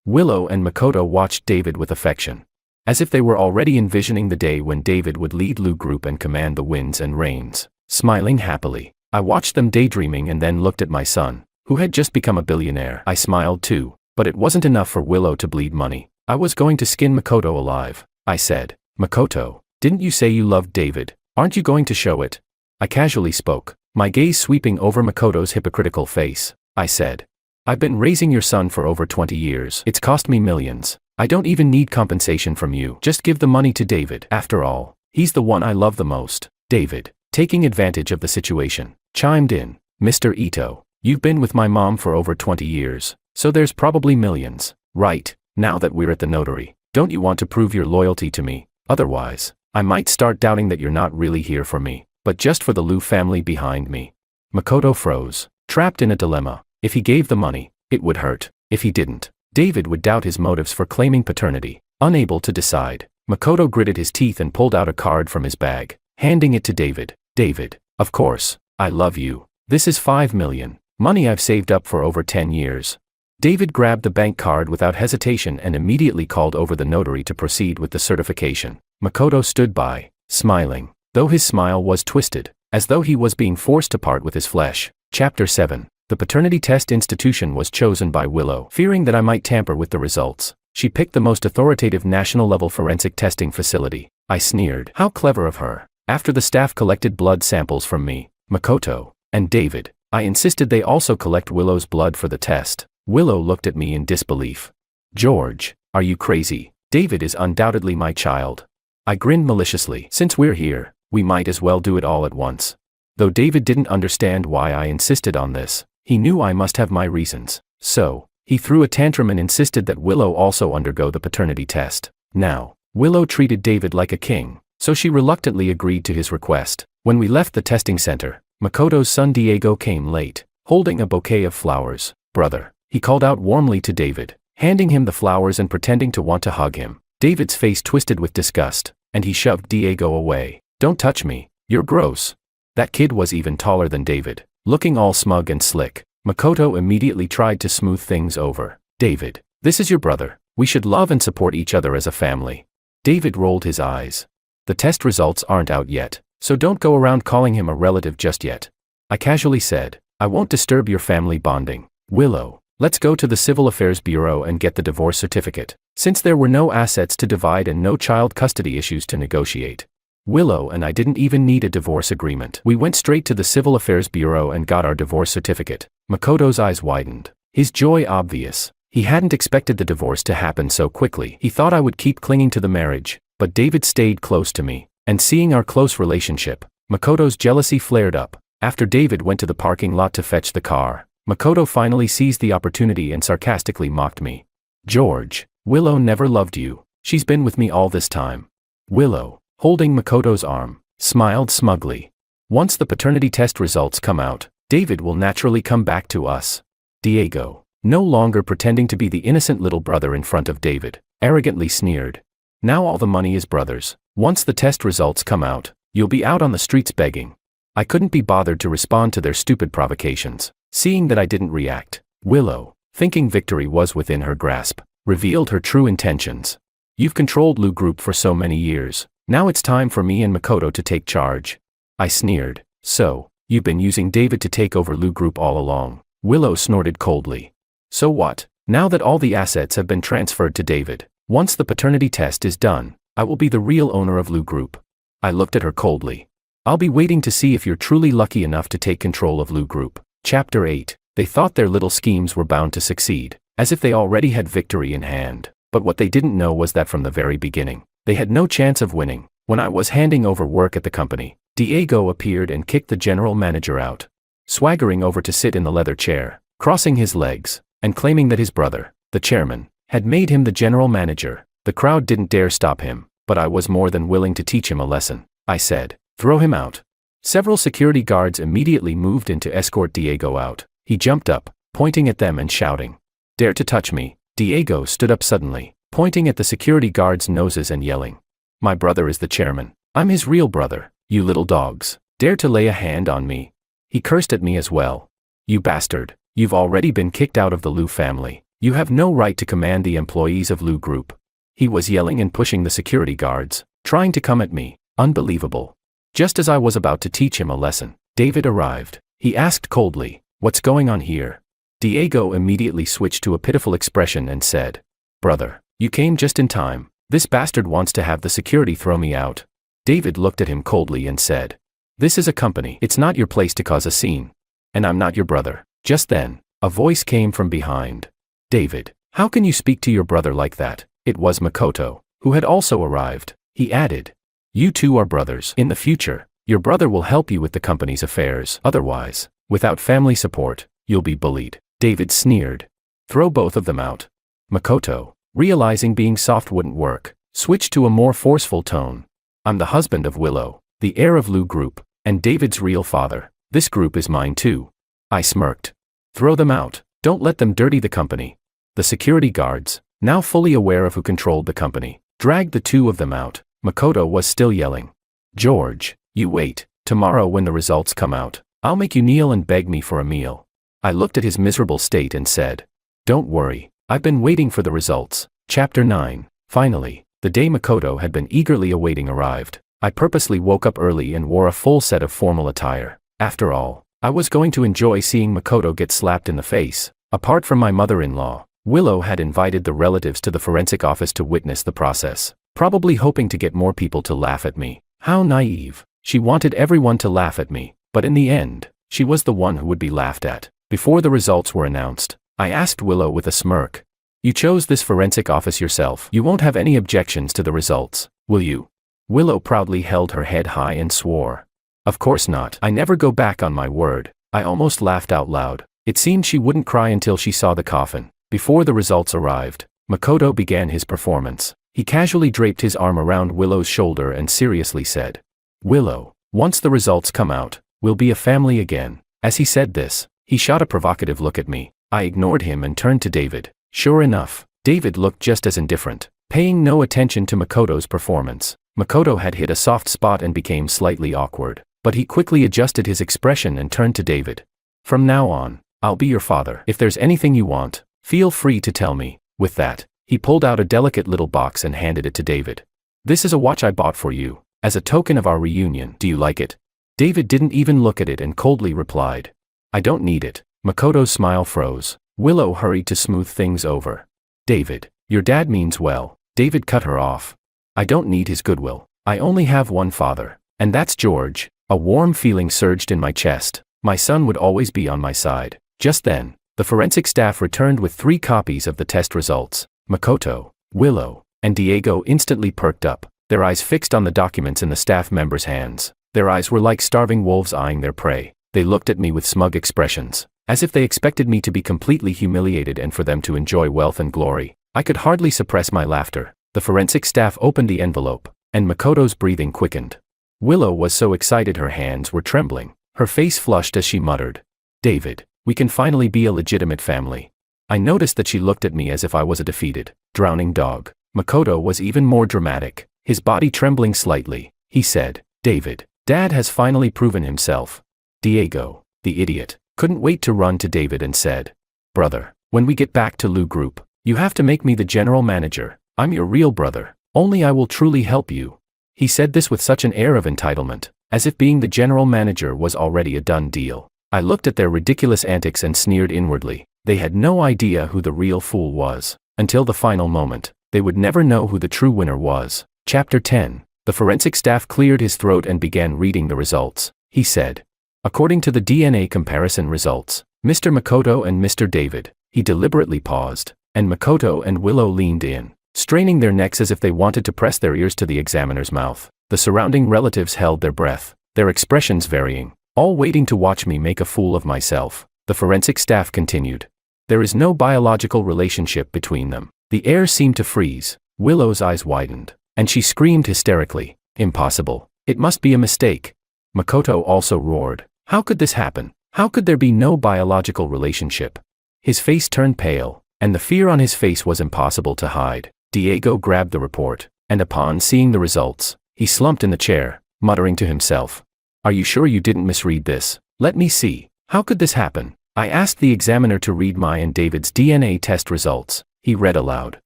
Willow and Makoto watched David with affection, as if they were already envisioning the day when David would lead Lu Group and command the winds and rains. Smiling happily, I watched them daydreaming and then looked at my son, who had just become a billionaire. I smiled too, but it wasn't enough for Willow to bleed money. I was going to skin Makoto alive. I said, Makoto, didn't you say you loved David? Aren't you going to show it? I casually spoke, my gaze sweeping over Makoto's hypocritical face. I said, I've been raising your son for over 20 years. It's cost me millions. I don't even need compensation from you. Just give the money to David. After all, he's the one I love the most. David, taking advantage of the situation, chimed in, Mr. Ito, you've been with my mom for over 20 years, so there's probably millions, right? Now that we're at the notary, don't you want to prove your loyalty to me? Otherwise, I might start doubting that you're not really here for me, but just for the Lu family behind me. Makoto froze, trapped in a dilemma. If he gave the money, it would hurt. If he didn't, David would doubt his motives for claiming paternity. Unable to decide, Makoto gritted his teeth and pulled out a card from his bag, handing it to David. David, of course, I love you. This is $5 million, money I've saved up for over 10 years. David grabbed the bank card without hesitation and immediately called over the notary to proceed with the certification. Makoto stood by, smiling, though his smile was twisted, as though he was being forced to part with his flesh. Chapter 7. The paternity test institution was chosen by Willow, fearing that I might tamper with the results. She picked the most authoritative national-level forensic testing facility. I sneered. How clever of her. After the staff collected blood samples from me, Makoto, and David, I insisted they also collect Willow's blood for the test. Willow looked at me in disbelief. George, are you crazy? David is undoubtedly my child. I grinned maliciously. Since we're here, we might as well do it all at once. Though David didn't understand why I insisted on this, he knew I must have my reasons. So, he threw a tantrum and insisted that Willow also undergo the paternity test. Now, Willow treated David like a king, so she reluctantly agreed to his request. When we left the testing center, Makoto's son Diego came late, holding a bouquet of flowers. Brother, he called out warmly to David, handing him the flowers and pretending to want to hug him. David's face twisted with disgust, and he shoved Diego away. Don't touch me, you're gross. That kid was even taller than David, looking all smug and slick. Makoto immediately tried to smooth things over. David, this is your brother. We should love and support each other as a family. David rolled his eyes. The test results aren't out yet, so don't go around calling him a relative just yet. I casually said, I won't disturb your family bonding. Willow, let's go to the Civil Affairs Bureau and get the divorce certificate. Since there were no assets to divide and no child custody issues to negotiate, Willow and I didn't even need a divorce agreement. We went straight to the Civil Affairs Bureau and got our divorce certificate. Makoto's eyes widened, his joy obvious. He hadn't expected the divorce to happen so quickly. He thought I would keep clinging to the marriage, but David stayed close to me. And seeing our close relationship, Makoto's jealousy flared up. After David went to the parking lot to fetch the car, Makoto finally seized the opportunity and sarcastically mocked me. George, Willow never loved you. She's been with me all this time. Willow, holding Makoto's arm, smiled smugly. Once the paternity test results come out, David will naturally come back to us. Diego, no longer pretending to be the innocent little brother in front of David, arrogantly sneered. Now all the money is brothers. Once the test results come out, you'll be out on the streets begging. I couldn't be bothered to respond to their stupid provocations. Seeing that I didn't react, Willow, thinking victory was within her grasp, revealed her true intentions. You've controlled Lu Group for so many years. Now it's time for me and Makoto to take charge. I sneered. So, you've been using David to take over Lu Group all along. Willow snorted coldly. So what? Now that all the assets have been transferred to David, once the paternity test is done, I will be the real owner of Lu Group. I looked at her coldly. I'll be waiting to see if you're truly lucky enough to take control of Lu Group. Chapter 8. They thought their little schemes were bound to succeed, as if they already had victory in hand. But what they didn't know was that from the very beginning, they had no chance of winning. When I was handing over work at the company, Diego appeared and kicked the general manager out. Swaggering over to sit in the leather chair, crossing his legs, and claiming that his brother, the chairman, had made him the general manager. The crowd didn't dare stop him, but I was more than willing to teach him a lesson. I said, throw him out. Several security guards immediately moved in to escort Diego out. He jumped up, pointing at them and shouting, "Dare to touch me." Diego stood up suddenly, pointing at the security guards' noses and yelling, "My brother is the chairman. I'm his real brother. You little dogs, dare to lay a hand on me." He cursed at me as well. "You bastard, you've already been kicked out of the Lu family. You have no right to command the employees of Lu Group." He was yelling and pushing the security guards, trying to come at me. Unbelievable. Just as I was about to teach him a lesson, David arrived. He asked coldly, "What's going on here?" Diego immediately switched to a pitiful expression and said, "Brother, you came just in time. This bastard wants to have the security throw me out." David looked at him coldly and said, "This is a company. It's not your place to cause a scene. And I'm not your brother." Just then, a voice came from behind. "David, how can you speak to your brother like that?" It was Makoto, who had also arrived. He added, "You two are brothers. In the future, your brother will help you with the company's affairs. Otherwise, without family support, you'll be bullied." David sneered. "Throw both of them out." Makoto, realizing being soft wouldn't work, switched to a more forceful tone. "I'm the husband of Willow, the heir of Lu Group, and David's real father. This group is mine too." I smirked. "Throw them out. Don't let them dirty the company." The security guards, now fully aware of who controlled the company, dragged the two of them out. Makoto was still yelling, "George, you wait. Tomorrow when the results come out, I'll make you kneel and beg me for a meal." I looked at his miserable state and said, "Don't worry, I've been waiting for the results." Chapter 9. Finally, the day Makoto had been eagerly awaiting arrived. I purposely woke up early and wore a full set of formal attire. After all, I was going to enjoy seeing Makoto get slapped in the face. Apart from my mother-in-law, Willow had invited the relatives to the forensic office to witness the process, probably hoping to get more people to laugh at me. How naive. She wanted everyone to laugh at me, but in the end, she was the one who would be laughed at. Before the results were announced, I asked Willow with a smirk. You chose this forensic office yourself. You won't have any objections to the results, will you? Willow proudly held her head high and swore. Of course not. I never go back on my word. I almost laughed out loud. It seemed she wouldn't cry until she saw the coffin. Before the results arrived, Makoto began his performance. He casually draped his arm around Willow's shoulder and seriously said, "Willow, once the results come out, we'll be a family again." As he said this, he shot a provocative look at me. I ignored him and turned to David. Sure enough, David looked just as indifferent, paying no attention to Makoto's performance. Makoto had hit a soft spot and became slightly awkward, but he quickly adjusted his expression and turned to David. "From now on, I'll be your father. If there's anything you want, feel free to tell me." With that, he pulled out a delicate little box and handed it to David. "This is a watch I bought for you, as a token of our reunion. Do you like it?" David didn't even look at it and coldly replied, "I don't need it." Makoto's smile froze. Willow hurried to smooth things over. "David, your dad means well." David cut her off. "I don't need his goodwill. I only have one father, and that's George." A warm feeling surged in my chest. My son would always be on my side. Just then, the forensic staff returned with 3 copies of the test results. Makoto, Willow, and Diego instantly perked up, their eyes fixed on the documents in the staff members' hands. Their eyes were like starving wolves eyeing their prey. They looked at me with smug expressions, as if they expected me to be completely humiliated and for them to enjoy wealth and glory. I could hardly suppress my laughter. The forensic staff opened the envelope, and Makoto's breathing quickened. Willow was so excited her hands were trembling. Her face flushed as she muttered, "David, we can finally be a legitimate family." I noticed that she looked at me as if I was a defeated, drowning dog. Makoto was even more dramatic, his body trembling slightly. He said, "David, Dad has finally proven himself." Diego, the idiot, couldn't wait to run to David and said, "Brother, when we get back to Lu Group, you have to make me the general manager. I'm your real brother. Only I will truly help you." He said this with such an air of entitlement, as if being the general manager was already a done deal. I looked at their ridiculous antics and sneered inwardly. They had no idea who the real fool was. Until the final moment, they would never know who the true winner was. Chapter 10. The forensic staff cleared his throat and began reading the results. He said, "According to the DNA comparison results, Mr. Makoto and Mr. David." He deliberately paused, and Makoto and Willow leaned in, straining their necks as if they wanted to press their ears to the examiner's mouth. The surrounding relatives held their breath, their expressions varying, all waiting to watch me make a fool of myself. The forensic staff continued, "There is no biological relationship between them." The air seemed to freeze. Willow's eyes widened, and she screamed hysterically, "Impossible. It must be a mistake." Makoto also roared, "How could this happen? How could there be no biological relationship?" His face turned pale, and the fear on his face was impossible to hide. Diego grabbed the report, and upon seeing the results, he slumped in the chair, muttering to himself, "Are you sure you didn't misread this? Let me see. How could this happen?" I asked the examiner to read my and David's DNA test results. He read aloud.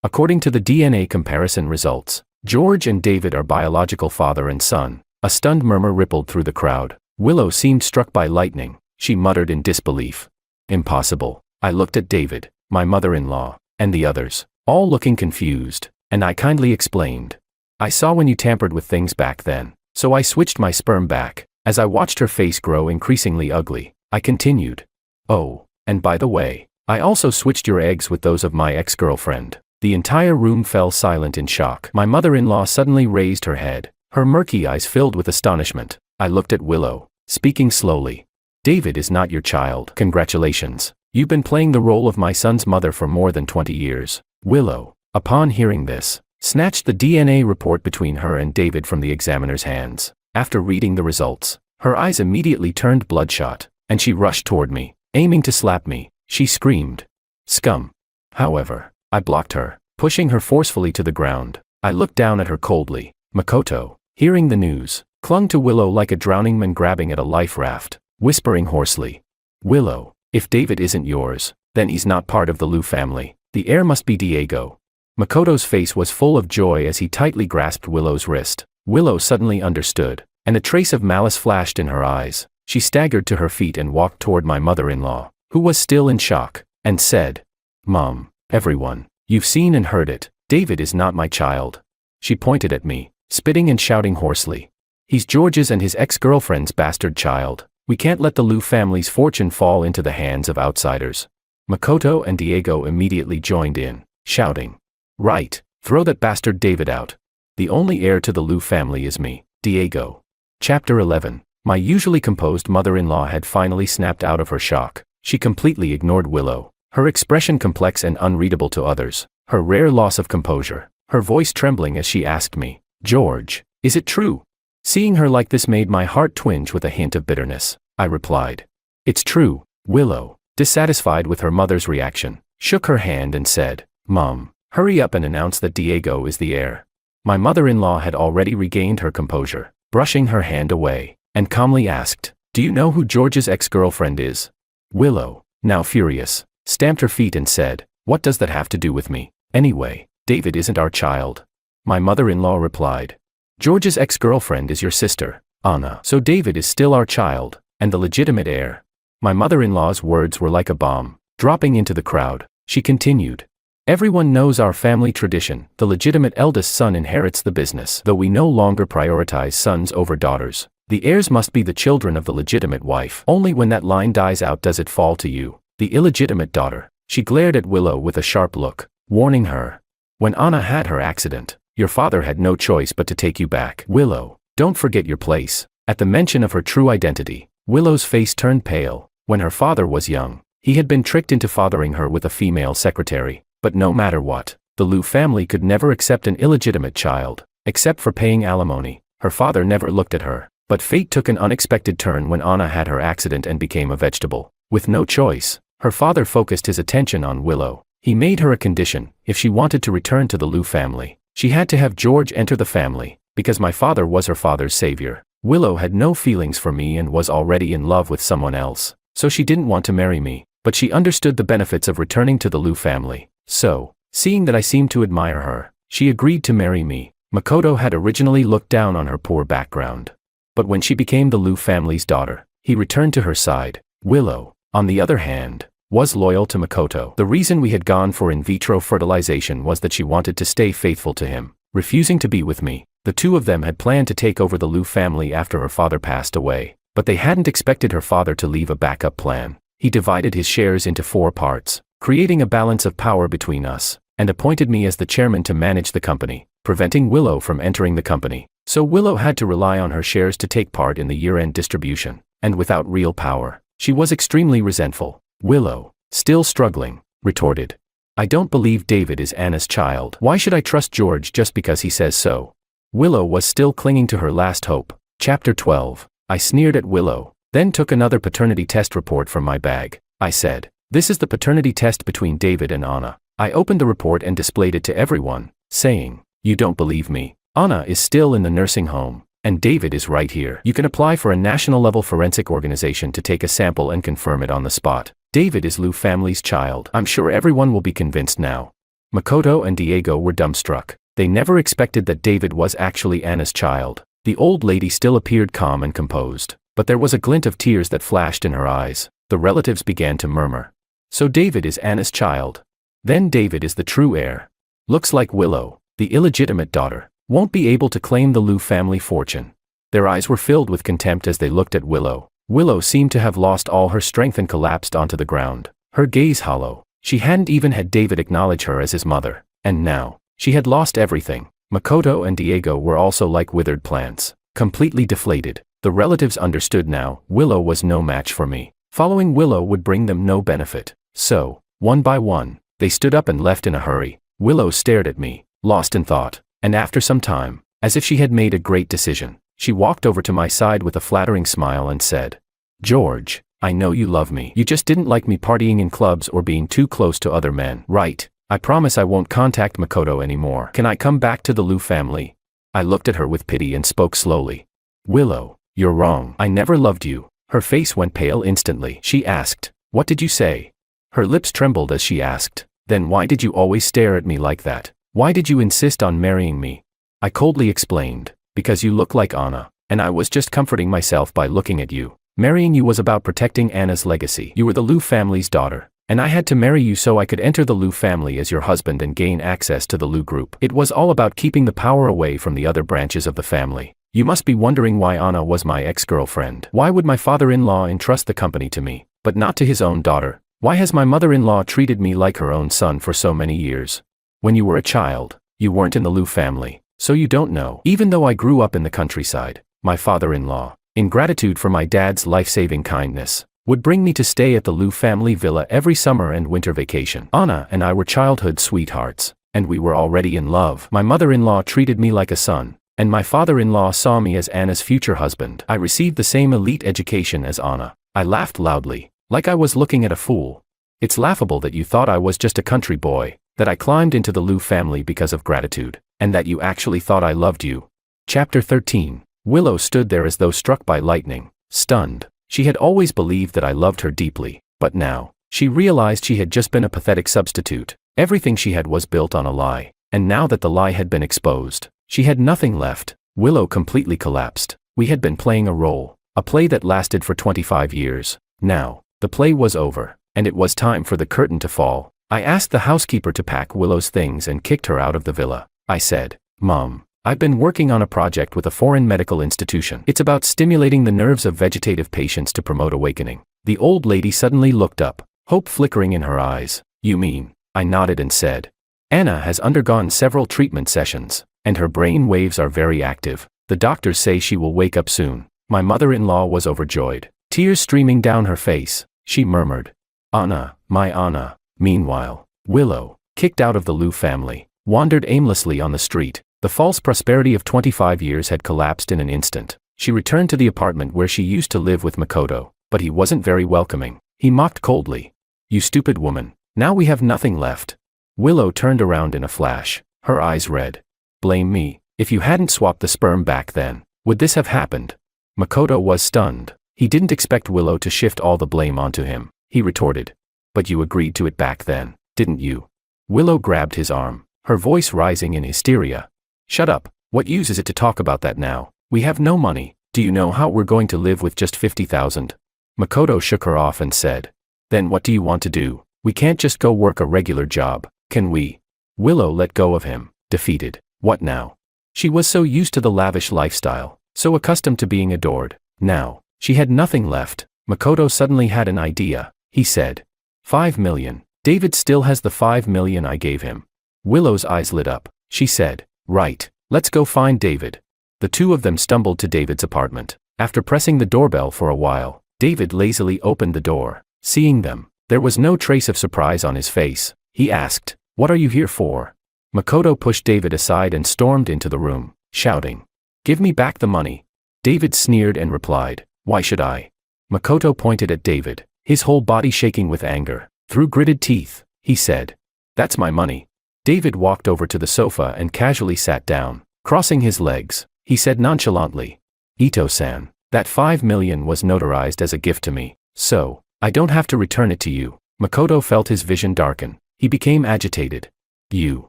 "According to the DNA comparison results, George and David are biological father and son." A stunned murmur rippled through the crowd. Willow seemed struck by lightning. She muttered in disbelief, "Impossible." I looked at David, my mother-in-law, and the others, all looking confused, and I kindly explained, "I saw when you tampered with things back then, so I switched my sperm back." As I watched her face grow increasingly ugly, I continued, "Oh, and by the way, I also switched your eggs with those of my ex-girlfriend." The entire room fell silent in shock. My mother-in-law suddenly raised her head, her murky eyes filled with astonishment. I looked at Willow, speaking slowly. "David is not your child. Congratulations. You've been playing the role of my son's mother for more than 20 years. Willow, upon hearing this, snatched the DNA report between her and David from the examiner's hands. After reading the results, her eyes immediately turned bloodshot, and she rushed toward me, aiming to slap me. She screamed, "Scum!" However, I blocked her, pushing her forcefully to the ground. I looked down at her coldly. Makoto, hearing the news, clung to Willow like a drowning man grabbing at a life raft, whispering hoarsely, "Willow, if David isn't yours, then he's not part of the Lu family. The heir must be Diego." Makoto's face was full of joy as he tightly grasped Willow's wrist. Willow suddenly understood, and a trace of malice flashed in her eyes. She staggered to her feet and walked toward my mother-in-law, who was still in shock, and said, "Mom, everyone, you've seen and heard it. David is not my child." She pointed at me, spitting and shouting hoarsely. "He's George's and his ex-girlfriend's bastard child. We can't let the Liu family's fortune fall into the hands of outsiders." Makoto and Diego immediately joined in, shouting, "Right, throw that bastard David out. The only heir to the Liu family is me, Diego." Chapter 11. My usually composed mother-in-law had finally snapped out of her shock. She completely ignored Willow, her expression complex and unreadable to others, her rare loss of composure, her voice trembling as she asked me, "George, is it true?" Seeing her like this made my heart twinge with a hint of bitterness. I replied, "It's true." Willow, dissatisfied with her mother's reaction, shook her hand and said, "Mom, hurry up and announce that Diego is the heir." My mother-in-law had already regained her composure, brushing her hand away, and calmly asked, "Do you know who George's ex-girlfriend is?" Willow, now furious, stamped her feet and said, "What does that have to do with me? Anyway, David isn't our child." My mother-in-law replied, "George's ex-girlfriend is your sister, Anna, so David is still our child, and the legitimate heir." My mother-in-law's words were like a bomb, dropping into the crowd. She continued, "Everyone knows our family tradition. The legitimate eldest son inherits the business. Though we no longer prioritize sons over daughters, the heirs must be the children of the legitimate wife. Only when that line dies out does it fall to you, the illegitimate daughter." She glared at Willow with a sharp look, warning her, "When Anna had her accident, your father had no choice but to take you back. Willow, don't forget your place." At the mention of her true identity, Willow's face turned pale. When her father was young, he had been tricked into fathering her with a female secretary. But no matter what, the Liu family could never accept an illegitimate child, except for paying alimony. Her father never looked at her. But fate took an unexpected turn when Anna had her accident and became a vegetable. With no choice, her father focused his attention on Willow. He made her a condition: if she wanted to return to the Liu family, she had to have George enter the family, because my father was her father's savior. Willow had no feelings for me and was already in love with someone else, so she didn't want to marry me, but she understood the benefits of returning to the Liu family. So, seeing that I seemed to admire her, she agreed to marry me. Makoto had originally looked down on her poor background. But when she became the Liu family's daughter, he returned to her side. Willow, on the other hand, was loyal to Makoto. The reason we had gone for in vitro fertilization was that she wanted to stay faithful to him, refusing to be with me. The two of them had planned to take over the Liu family after her father passed away, but they hadn't expected her father to leave a backup plan. He divided his shares into 4 parts, creating a balance of power between us, and appointed me as the chairman to manage the company, preventing Willow from entering the company. So Willow had to rely on her shares to take part in the year-end distribution, and without real power, she was extremely resentful. Willow, still struggling, retorted, "I don't believe David is Anna's child. Why should I trust George just because he says so?" Willow was still clinging to her last hope. Chapter 12. I sneered at Willow, then took another paternity test report from my bag. I said, "This is the paternity test between David and Anna." I opened the report and displayed it to everyone, saying, "You don't believe me. Anna is still in the nursing home, and David is right here. You can apply for a national-level forensic organization to take a sample and confirm it on the spot. David is Liu family's child. I'm sure everyone will be convinced now." Makoto and Diego were dumbstruck. They never expected that David was actually Anna's child. The old lady still appeared calm and composed, but there was a glint of tears that flashed in her eyes. The relatives began to murmur, "So David is Anna's child? Then David is the true heir. Looks like Willow, the illegitimate daughter, won't be able to claim the Liu family fortune." Their eyes were filled with contempt as they looked at Willow. Willow seemed to have lost all her strength and collapsed onto the ground, her gaze hollow. She hadn't even had David acknowledge her as his mother, and now, she had lost everything. Makoto and Diego were also like withered plants, completely deflated. The relatives understood now, Willow was no match for me. Following Willow would bring them no benefit. So, one by one, they stood up and left in a hurry. Willow stared at me, lost in thought, and after some time, as if she had made a great decision, she walked over to my side with a flattering smile and said, "George, I know you love me. You just didn't like me partying in clubs or being too close to other men. Right? I promise I won't contact Makoto anymore. Can I come back to the Liu family?" I looked at her with pity and spoke slowly. "Willow, you're wrong. I never loved you." Her face went pale instantly. She asked, "What did you say?" Her lips trembled as she asked, "Then why did you always stare at me like that? Why did you insist on marrying me?" I coldly explained, "Because you look like Anna, and I was just comforting myself by looking at you." Marrying you was about protecting Anna's legacy. You were the Liu family's daughter, and I had to marry you so I could enter the Liu family as your husband and gain access to the Liu group. It was all about keeping the power away from the other branches of the family. You must be wondering why Anna was my ex-girlfriend. Why would my father-in-law entrust the company to me, but not to his own daughter? Why has my mother-in-law treated me like her own son for so many years? When you were a child, you weren't in the Liu family, so you don't know. Even though I grew up in the countryside, my father-in-law, in gratitude for my dad's life-saving kindness, would bring me to stay at the Liu family villa every summer and winter vacation. Anna and I were childhood sweethearts, and we were already in love. My mother-in-law treated me like a son, and my father-in-law saw me as Anna's future husband. I received the same elite education as Anna. I laughed loudly, like I was looking at a fool. It's laughable that you thought I was just a country boy, that I climbed into the Liu family because of gratitude, and that you actually thought I loved you. Chapter 13. Willow stood there as though struck by lightning, stunned. She had always believed that I loved her deeply, but now, she realized she had just been a pathetic substitute. Everything she had was built on a lie, and now that the lie had been exposed, she had nothing left. Willow completely collapsed. We had been playing a role, a play that lasted for 25 years. Now, the play was over, and it was time for the curtain to fall. I asked the housekeeper to pack Willow's things and kicked her out of the villa. I said, "Mom, I've been working on a project with a foreign medical institution. It's about stimulating the nerves of vegetative patients to promote awakening." The old lady suddenly looked up, hope flickering in her eyes. "You mean?" I nodded and said, "Anna has undergone several treatment sessions, and her brain waves are very active. The doctors say she will wake up soon." My mother-in-law was overjoyed, tears streaming down her face. She murmured, "Anna, my Anna." Meanwhile, Willow, kicked out of the Liu family, wandered aimlessly on the street. The false prosperity of 25 years had collapsed in an instant. She returned to the apartment where she used to live with Makoto, but he wasn't very welcoming. He mocked coldly. "You stupid woman, now we have nothing left." Willow turned around in a flash, her eyes red. "Blame me. If you hadn't swapped the sperm back then, would this have happened?" Makoto was stunned. He didn't expect Willow to shift all the blame onto him. He retorted, "But you agreed to it back then, didn't you?" Willow grabbed his arm, her voice rising in hysteria. "Shut up. What use is it to talk about that now? We have no money. Do you know how we're going to live with just 50,000? Makoto shook her off and said, "Then what do you want to do? We can't just go work a regular job, can we?" Willow let go of him, defeated. What now? She was so used to the lavish lifestyle, so accustomed to being adored. Now, she had nothing left. Makoto suddenly had an idea. He said, "5 million. David still has the 5 million I gave him." Willow's eyes lit up. She said, "Right, let's go find David." The two of them stumbled to David's apartment. After pressing the doorbell for a while, David lazily opened the door. Seeing them, there was no trace of surprise on his face. He asked, "What are you here for?" Makoto pushed David aside and stormed into the room, shouting, "Give me back the money." David sneered and replied, "Why should I?" Makoto pointed at David, his whole body shaking with anger. Through gritted teeth, he said, "That's my money." David walked over to the sofa and casually sat down. Crossing his legs, he said nonchalantly, "Ito-san, that 5 million was notarized as a gift to me, so I don't have to return it to you." Makoto felt his vision darken. He became agitated. You.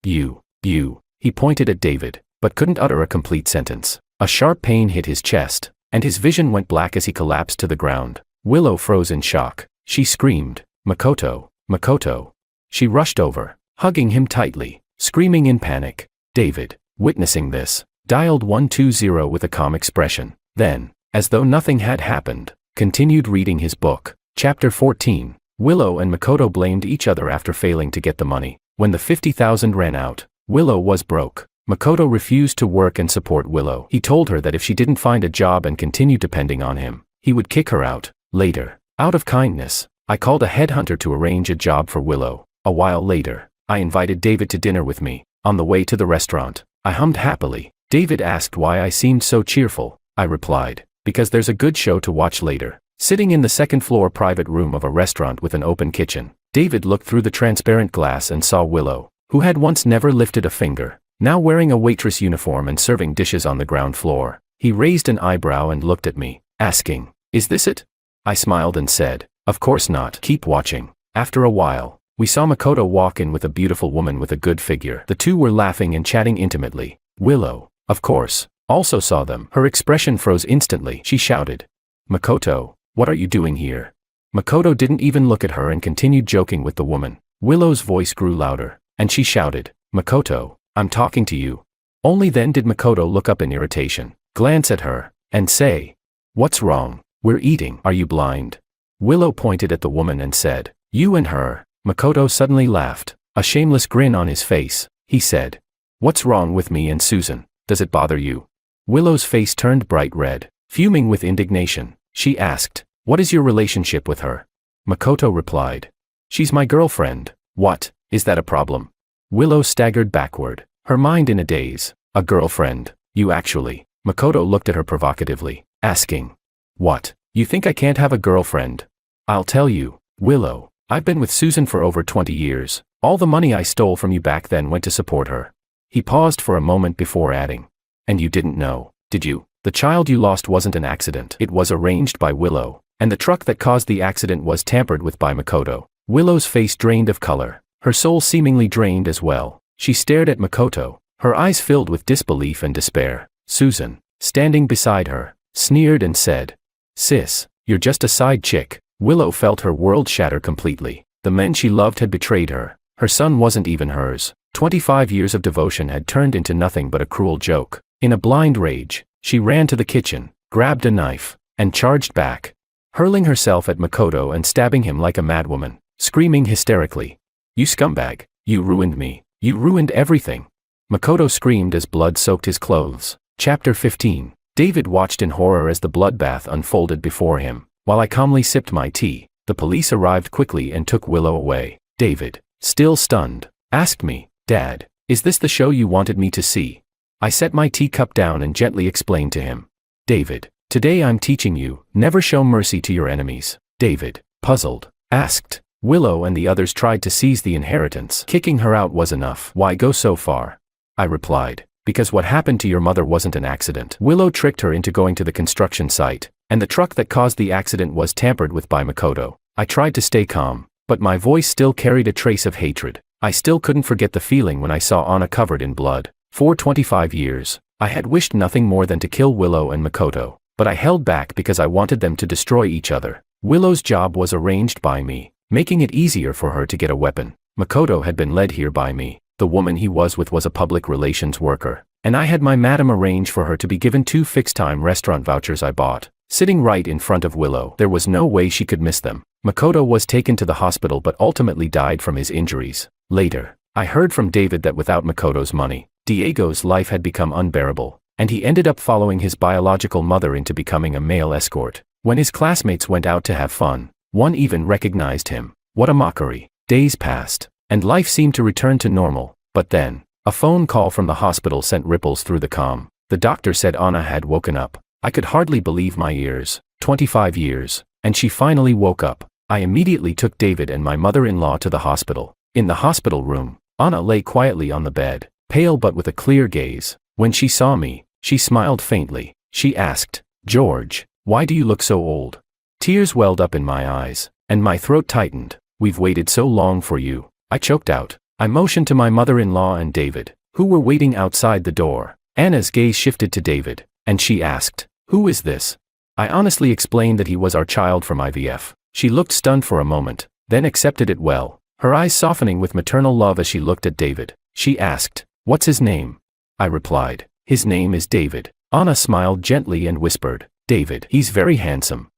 He pointed at David, but couldn't utter a complete sentence. A sharp pain hit his chest, and his vision went black as he collapsed to the ground. Willow froze in shock. She screamed, "Makoto, Makoto." She rushed over, hugging him tightly, screaming in panic. David, witnessing this, dialed 120 with a calm expression. Then, as though nothing had happened, continued reading his book. Chapter 14. Willow and Makoto blamed each other after failing to get the money. When the 50,000 ran out, Willow was broke. Makoto refused to work and support Willow. He told her that if she didn't find a job and continued depending on him, he would kick her out. Later, out of kindness, I called a headhunter to arrange a job for Willow. A while later, I invited David to dinner with me. On the way to the restaurant, I hummed happily. David asked why I seemed so cheerful. I replied, "Because there's a good show to watch later." Sitting in the second-floor private room of a restaurant with an open kitchen, David looked through the transparent glass and saw Willow, who had once never lifted a finger, now wearing a waitress uniform and serving dishes on the ground floor. He raised an eyebrow and looked at me, asking, "Is this it?" I smiled and said, "Of course not. Keep watching." After a while, we saw Makoto walk in with a beautiful woman with a good figure. The two were laughing and chatting intimately. Willow, of course, also saw them. Her expression froze instantly. She shouted, "Makoto, What are you doing here? Makoto didn't even look at her and continued joking with the woman. Willow's voice grew louder, and she shouted, Makoto, I'm talking to you. Only then did Makoto look up in irritation, glance at her, and say, What's wrong? We're eating. Are you blind? Willow pointed at the woman and said, You and her. Makoto suddenly laughed, a shameless grin on his face. He said, What's wrong with me and Susan? Does it bother you? Willow's face turned bright red, fuming with indignation. She asked, What is your relationship with her? Makoto replied, She's my girlfriend. What, is that a problem? Willow staggered backward, her mind in a daze. A girlfriend, you actually? Makoto looked at her provocatively, asking, What, you think I can't have a girlfriend? I'll tell you, Willow, I've been with Susan for over 20 years. All the money I stole from you back then went to support her. He paused for a moment before adding, And you didn't know, did you? The child you lost wasn't an accident. It was arranged by Willow, and the truck that caused the accident was tampered with by Makoto. Willow's face drained of color, her soul seemingly drained as well. She stared at Makoto, her eyes filled with disbelief and despair. Susan, standing beside her, sneered and said, Sis, you're just a side chick. Willow felt her world shatter completely. The men she loved had betrayed her. Her son wasn't even hers. 25 years of devotion had turned into nothing but a cruel joke. In a blind rage, she ran to the kitchen, grabbed a knife, and charged back, hurling herself at Makoto and stabbing him like a madwoman, screaming hysterically, You scumbag, you ruined me, you ruined everything. Makoto screamed as blood soaked his clothes. Chapter 15. David watched in horror as the bloodbath unfolded before him. While I calmly sipped my tea, the police arrived quickly and took Willow away. David, still stunned, asked me, Dad, is this the show you wanted me to see? I set my teacup down and gently explained to him. David, today I'm teaching you, never show mercy to your enemies. David, puzzled, asked. Willow and the others tried to seize the inheritance. Kicking her out was enough. Why go so far? I replied, Because what happened to your mother wasn't an accident. Willow tricked her into going to the construction site, and the truck that caused the accident was tampered with by Makoto. I tried to stay calm, but my voice still carried a trace of hatred. I still couldn't forget the feeling when I saw Anna covered in blood. For 25 years, I had wished nothing more than to kill Willow and Makoto, but I held back because I wanted them to destroy each other. Willow's job was arranged by me, making it easier for her to get a weapon. Makoto had been led here by me. The woman he was with was a public relations worker, and I had my madam arrange for her to be given 2 fixed-time restaurant vouchers I bought. Sitting right in front of Willow, there was no way she could miss them. Makoto was taken to the hospital but ultimately died from his injuries. Later, I heard from David that without Makoto's money, Diego's life had become unbearable, and he ended up following his biological mother into becoming a male escort. When his classmates went out to have fun, one even recognized him. What a mockery. Days passed, and life seemed to return to normal, but then, a phone call from the hospital sent ripples through the calm. The doctor said Anna had woken up. I could hardly believe my ears. 25 years, and she finally woke up. I immediately took David and my mother-in-law to the hospital. In the hospital room, Anna lay quietly on the bed, pale but with a clear gaze. When she saw me, she smiled faintly. She asked, George, why do you look so old? Tears welled up in my eyes, and my throat tightened. We've waited so long for you. I choked out. I motioned to my mother-in-law and David, who were waiting outside the door. Anna's gaze shifted to David, and she asked, Who is this? I honestly explained that he was our child from IVF. She looked stunned for a moment, then accepted it well, her eyes softening with maternal love as she looked at David. She asked, What's his name? I replied, His name is David. Anna smiled gently and whispered, David. He's very handsome.